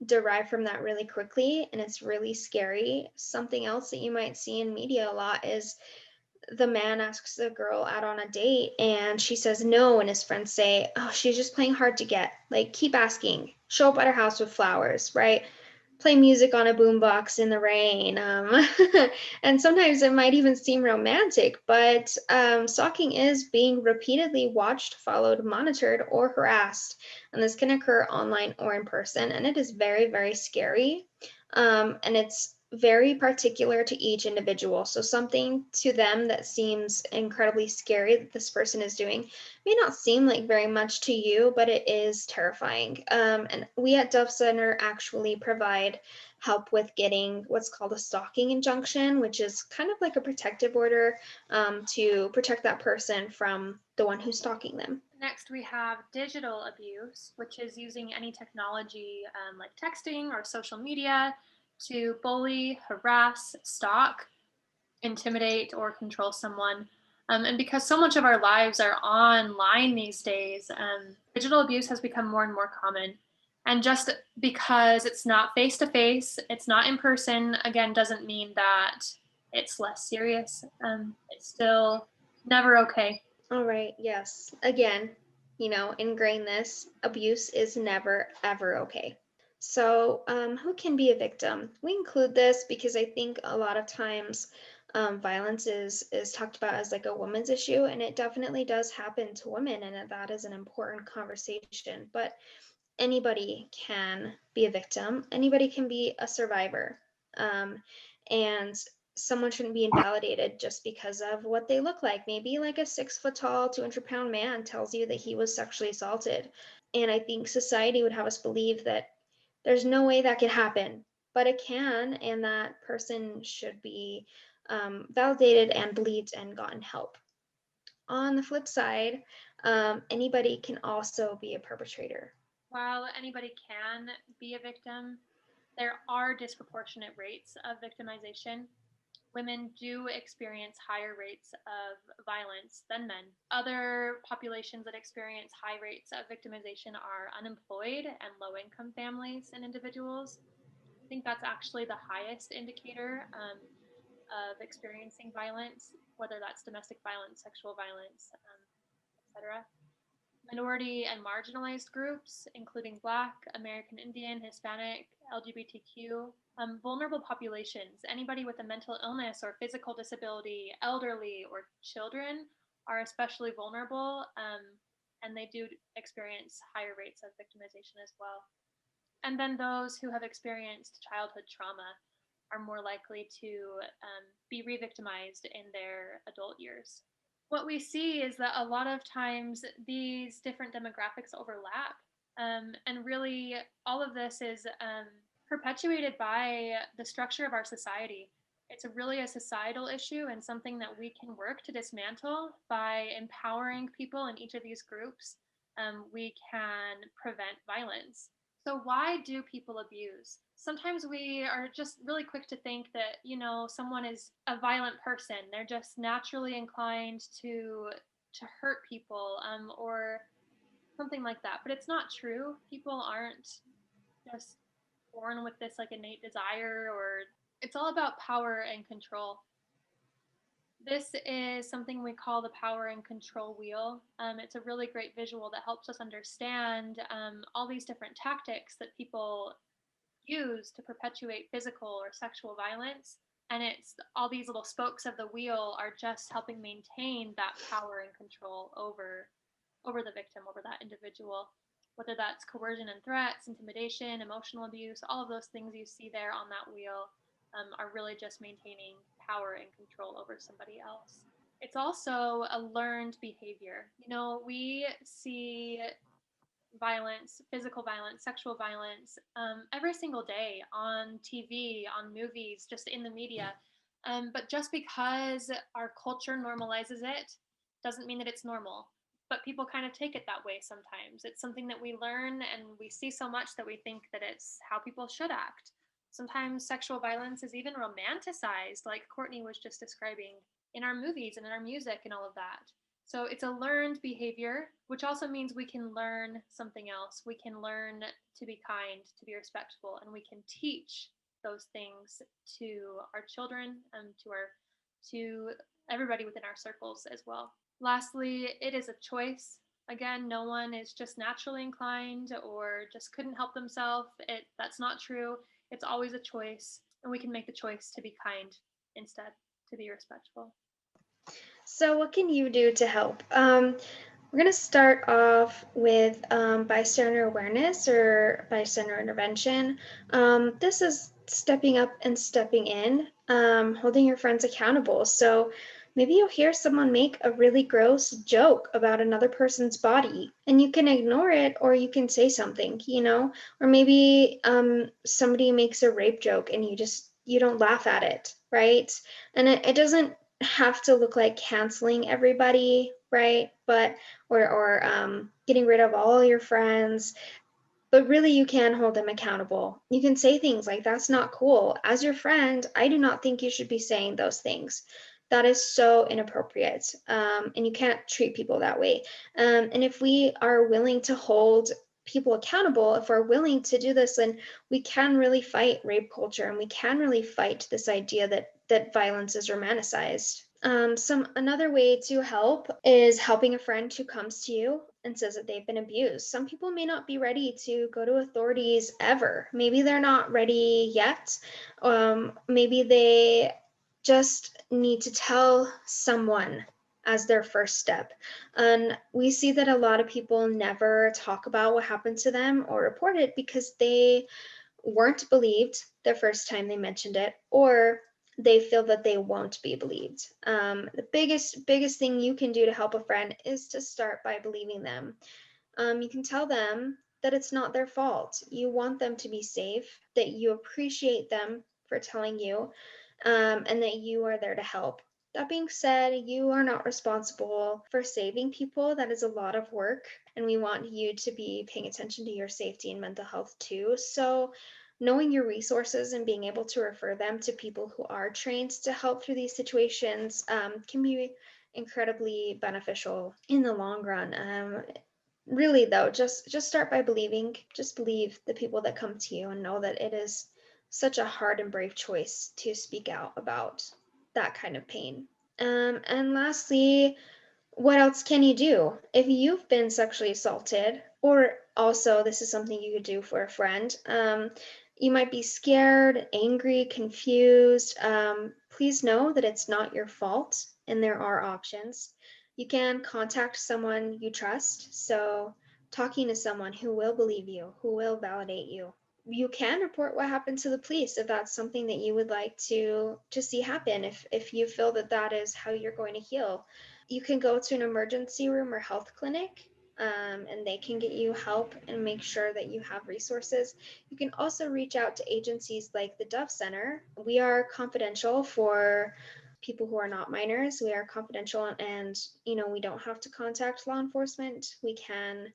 derive from that really quickly, and it's really scary. Something else that you might see in media a lot is the man asks the girl out on a date and she says no, and his friends say, oh, she's just playing hard to get. Like, keep asking. Show up at her house with flowers, right? Play music on a boombox in the rain. And sometimes it might even seem romantic, but stalking is being repeatedly watched, followed, monitored, or harassed. And this can occur online or in person. And it is very, very scary. And it's very particular to each individual. So something to them that seems incredibly scary that this person is doing may not seem like very much to you, but it is terrifying. And we at Dove Center actually provide help with getting what's called a stalking injunction, which is kind of like a protective order to protect that person from the one who's stalking them. Next, we have digital abuse, which is using any technology like texting or social media to bully, harass, stalk, intimidate, or control someone. And because so much of our lives are online these days, digital abuse has become more and more common. And just because it's not face to face, it's not in person, again, doesn't mean that it's less serious. It's still never okay. All right, yes. Again, ingrain this. Abuse is never, ever okay. So, who can be a victim? We include this because I think a lot of times violence is talked about as like a woman's issue, and it definitely does happen to women, and that is an important conversation. But anybody can be a victim, anybody can be a survivor. And someone shouldn't be invalidated just because of what they look like. Maybe like a 6 foot tall, 200-pound man tells you that he was sexually assaulted. And I think society would have us believe that there's no way that could happen, but it can, and that person should be validated and believed and gotten help. On the flip side, anybody can also be a perpetrator. While anybody can be a victim, there are disproportionate rates of victimization. women do experience higher rates of violence than men. Other populations that experience high rates of victimization are unemployed and low-income families and individuals. I think that's actually the highest indicator of experiencing violence, whether that's domestic violence, sexual violence, etc. Minority and marginalized groups, including Black, American Indian, Hispanic, LGBTQ, vulnerable populations, anybody with a mental illness or physical disability, elderly, or children are especially vulnerable, and they do experience higher rates of victimization as well. And then those who have experienced childhood trauma are more likely to be re victimized in their adult years. What we see is that a lot of times these different demographics overlap. And really, all of this is perpetuated by the structure of our society. It's really a societal issue and something that we can work to dismantle by empowering people in each of these groups. We can prevent violence. So why do people abuse? Sometimes we are just really quick to think that, someone is a violent person. They're just naturally inclined to hurt people, or something like that. But it's not true. People aren't just born with this like innate desire, or it's all about power and control. This is something we call the power and control wheel. It's a really great visual that helps us understand all these different tactics that people use to perpetuate physical or sexual violence. And it's all these little spokes of the wheel are just helping maintain that power and control over the victim, over that individual. Whether that's coercion and threats, intimidation, emotional abuse, all of those things you see there on that wheel are really just maintaining power and control over somebody else. It's also a learned behavior. We see violence, physical violence, sexual violence, every single day on TV, on movies, just in the media. But just because our culture normalizes it doesn't mean that it's normal. But people kind of take it that way sometimes. It's something that we learn and we see so much that we think that it's how people should act. Sometimes sexual violence is even romanticized, like Courtney was just describing, in our movies and in our music and all of that. So it's a learned behavior, which also means we can learn something else. We can learn to be kind, to be respectful, and we can teach those things to our children and to everybody within our circles as well. Lastly, it is a choice. Again, no one is just naturally inclined or just couldn't help themselves. That's not true. It's always a choice, and we can make the choice to be kind instead, to be respectful. So what can you do to help? We're going to start off with bystander awareness or bystander intervention. This is stepping up and stepping in, holding your friends accountable. So maybe you'll hear someone make a really gross joke about another person's body and you can ignore it or you can say something, or maybe somebody makes a rape joke and you don't laugh at it, right? And it doesn't have to look like canceling everybody, right? But or getting rid of all your friends, but really you can hold them accountable. You can say things like, that's not cool. As your friend, I do not think you should be saying those things. That is so inappropriate, and you can't treat people that way. And if we are willing to hold people accountable, if we're willing to do this, then we can really fight rape culture, and we can really fight this idea that violence is romanticized. Another way to help is helping a friend who comes to you and says that they've been abused. Some people may not be ready to go to authorities ever. Maybe they're not ready yet. Maybe they just need to tell someone as their first step. And we see that a lot of people never talk about what happened to them or report it because they weren't believed the first time they mentioned it, or they feel that they won't be believed. The biggest thing you can do to help a friend is to start by believing them. You can tell them that it's not their fault. You want them to be safe, that you appreciate them for telling you, and that you are there to help. That being said, you are not responsible for saving people. That is a lot of work, and we want you to be paying attention to your safety and mental health too. So knowing your resources and being able to refer them to people who are trained to help through these situations can be incredibly beneficial in the long run. Really though, just start by believing. Just believe the people that come to you and know that it is such a hard and brave choice to speak out about that kind of pain. And lastly, what else can you do if you've been sexually assaulted? Or also, this is something you could do for a friend. You might be scared, angry, confused. Please know that it's not your fault and there are options. You can contact someone you trust. So, talking to someone who will believe you, who will validate you. You can report what happened to the police if that's something that you would like to see happen, if you feel that that is how you're going to heal. You can go to an emergency room or health clinic, and they can get you help and make sure that you have resources. You can also reach out to agencies like the Dove Center. We are confidential for people who are not minors. We are confidential, and we don't have to contact law enforcement. We can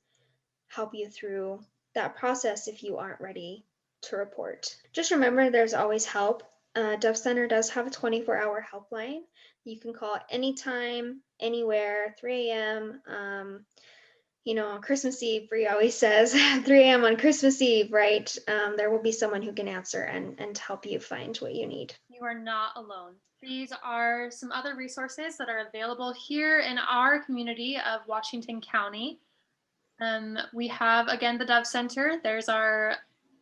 help you through that process if you aren't ready to report. Just remember, there's always help. Dove Center does have a 24-hour helpline. You can call anytime, anywhere, 3 a.m. On Christmas Eve, Bree always says 3 a.m. on Christmas Eve, right? There will be someone who can answer and help you find what you need. You are not alone. These are some other resources that are available here in our community of Washington County. We have, again, the Dove Center. There's our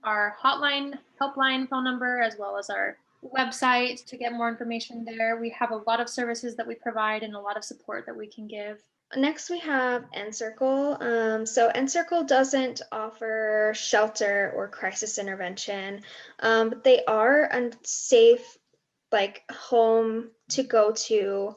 hotline, helpline phone number, as well as our website to get more information there. We have a lot of services that we provide and a lot of support that we can give. Next, we have Encircle. So Encircle doesn't offer shelter or crisis intervention, but they are a safe, home to go to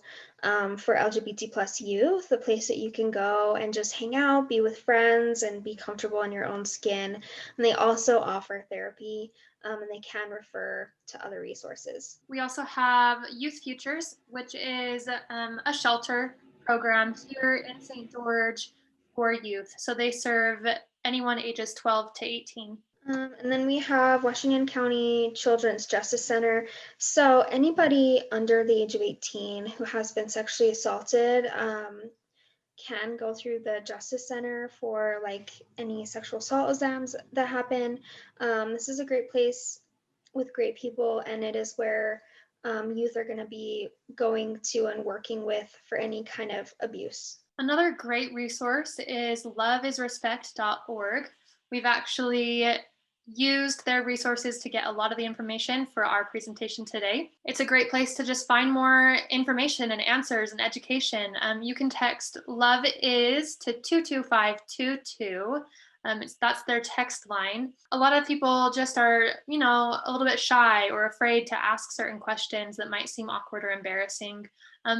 for LGBT plus youth, a place that you can go and just hang out, be with friends, and be comfortable in your own skin. And they also offer therapy, and they can refer to other resources. We also have Youth Futures, which is a shelter program here in St. George for youth. So they serve anyone ages 12 to 18. And then we have Washington County Children's Justice Center. So anybody under the age of 18 who has been sexually assaulted can go through the Justice Center for any sexual assault exams that happen. This is a great place with great people, and it is where youth are going to be going to and working with for any kind of abuse. Another great resource is loveisrespect.org. We've actually used their resources to get a lot of the information for our presentation today. It's a great place to just find more information and answers and education. You can text Love Is to 22522. That's their text line. A lot of people just are, a little bit shy or afraid to ask certain questions that might seem awkward or embarrassing.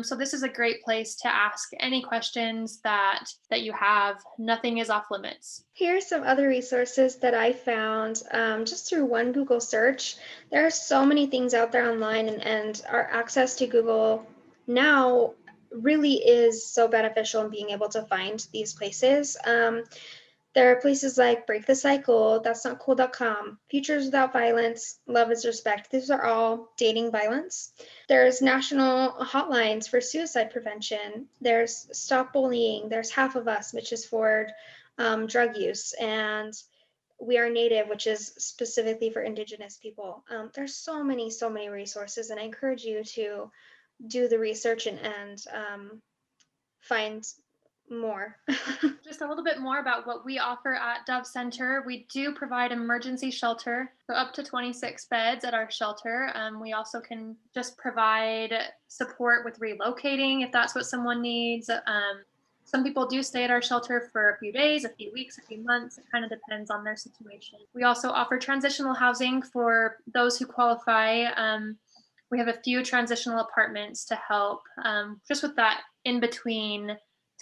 So this is a great place to ask any questions that you have. Nothing is off limits. Here are some other resources that I found just through one Google search. There are so many things out there online, and our access to Google now really is so beneficial in being able to find these places. There are places like Break the Cycle, That's Not Cool.com, Futures Without Violence, Love is Respect. These are all dating violence. There's national hotlines for suicide prevention. There's Stop Bullying. There's Half of Us, which is for drug use. And We Are Native, which is specifically for Indigenous people. There's so many resources, and I encourage you to do the research and find more. Just a little bit more about what we offer at Dove Center. We do provide emergency shelter, so up to 26 beds at our shelter. We also can just provide support with relocating if that's what someone needs. Some people do stay at our shelter for a few days, a few weeks, a few months. It kind of depends on their situation. We also offer transitional housing for those who qualify. We have a few transitional apartments to help just with that in-between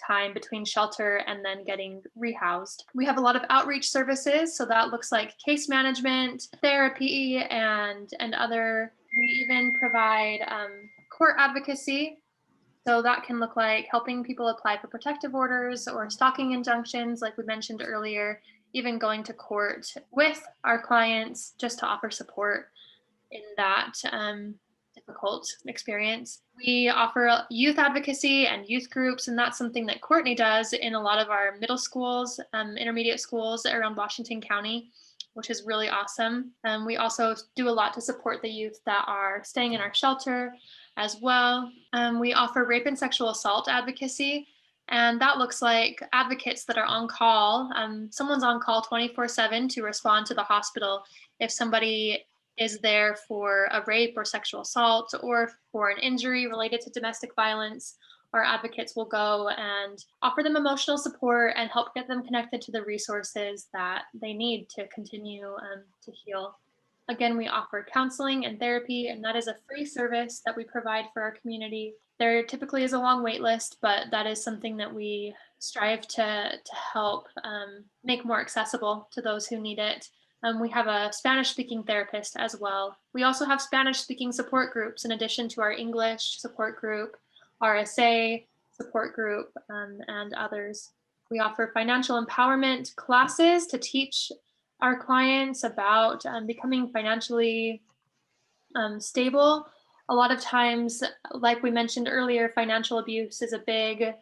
time between shelter and then getting rehoused. We have a lot of outreach services, so that looks like case management, therapy, and other. We even provide court advocacy. So that can look like helping people apply for protective orders or stalking injunctions, like we mentioned earlier. even going to court with our clients just to offer support in that difficult experience. We offer youth advocacy and youth groups, and that's something that Courtney does in a lot of our middle schools, intermediate schools around Washington County, which is really awesome. We also do a lot to support the youth that are staying in our shelter as well. We offer rape and sexual assault advocacy, and that looks like advocates that are on call. Someone's on call 24/7 to respond to the hospital if somebody is there for a rape or sexual assault or for an injury related to domestic violence. Our advocates will go and offer them emotional support and help get them connected to the resources that they need to continue to heal. Again, we offer counseling and therapy, and that is a free service that we provide for our community. There typically is a long wait list, but that is something that we strive to help make more accessible to those who need it. We have a Spanish-speaking therapist as well. We also have Spanish-speaking support groups in addition to our English support group, RSA support group, and others. We offer financial empowerment classes to teach our clients about becoming financially stable. A lot of times, like we mentioned earlier, financial abuse is a big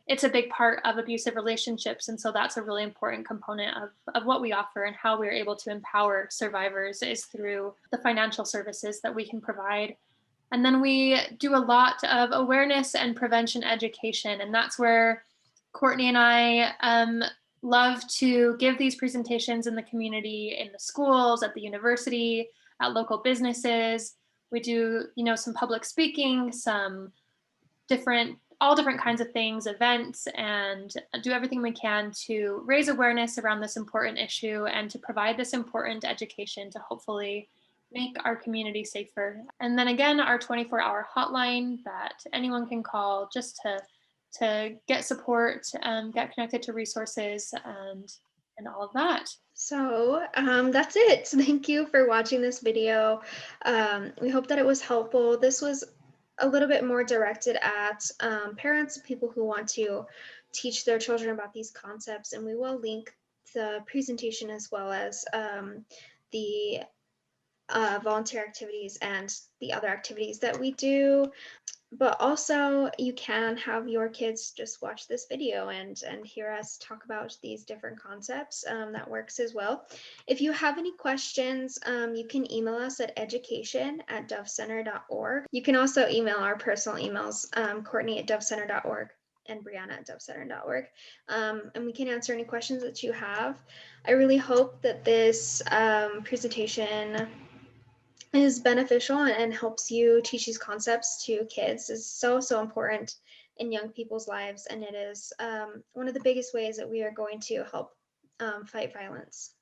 part of abusive relationships. And so that's a really important component of what we offer and how we're able to empower survivors is through the financial services that we can provide. And then we do a lot of awareness and prevention education. And that's where Courtney and I love to give these presentations in the community, in the schools, at the university, at local businesses. We do, some public speaking, all different kinds of things, events, and do everything we can to raise awareness around this important issue and to provide this important education to hopefully make our community safer. And then again, our 24-hour hotline that anyone can call just to get support, get connected to resources, and all of that. So that's it. So thank you for watching this video. We hope that it was helpful. This was a little bit more directed at parents, people who want to teach their children about these concepts, and we will link the presentation as well as the volunteer activities and the other activities that we do. But also you can have your kids just watch this video and hear us talk about these different concepts. That works as well. If you have any questions, you can email us at education@dovecenter.org. You can also email our personal emails, Courtney@dovecenter.org and Brianna@dovecenter.org. And we can answer any questions that you have. I really hope that this presentation is beneficial and helps you teach these concepts to kids. Is so important in young people's lives, and it is one of the biggest ways that we are going to help fight violence.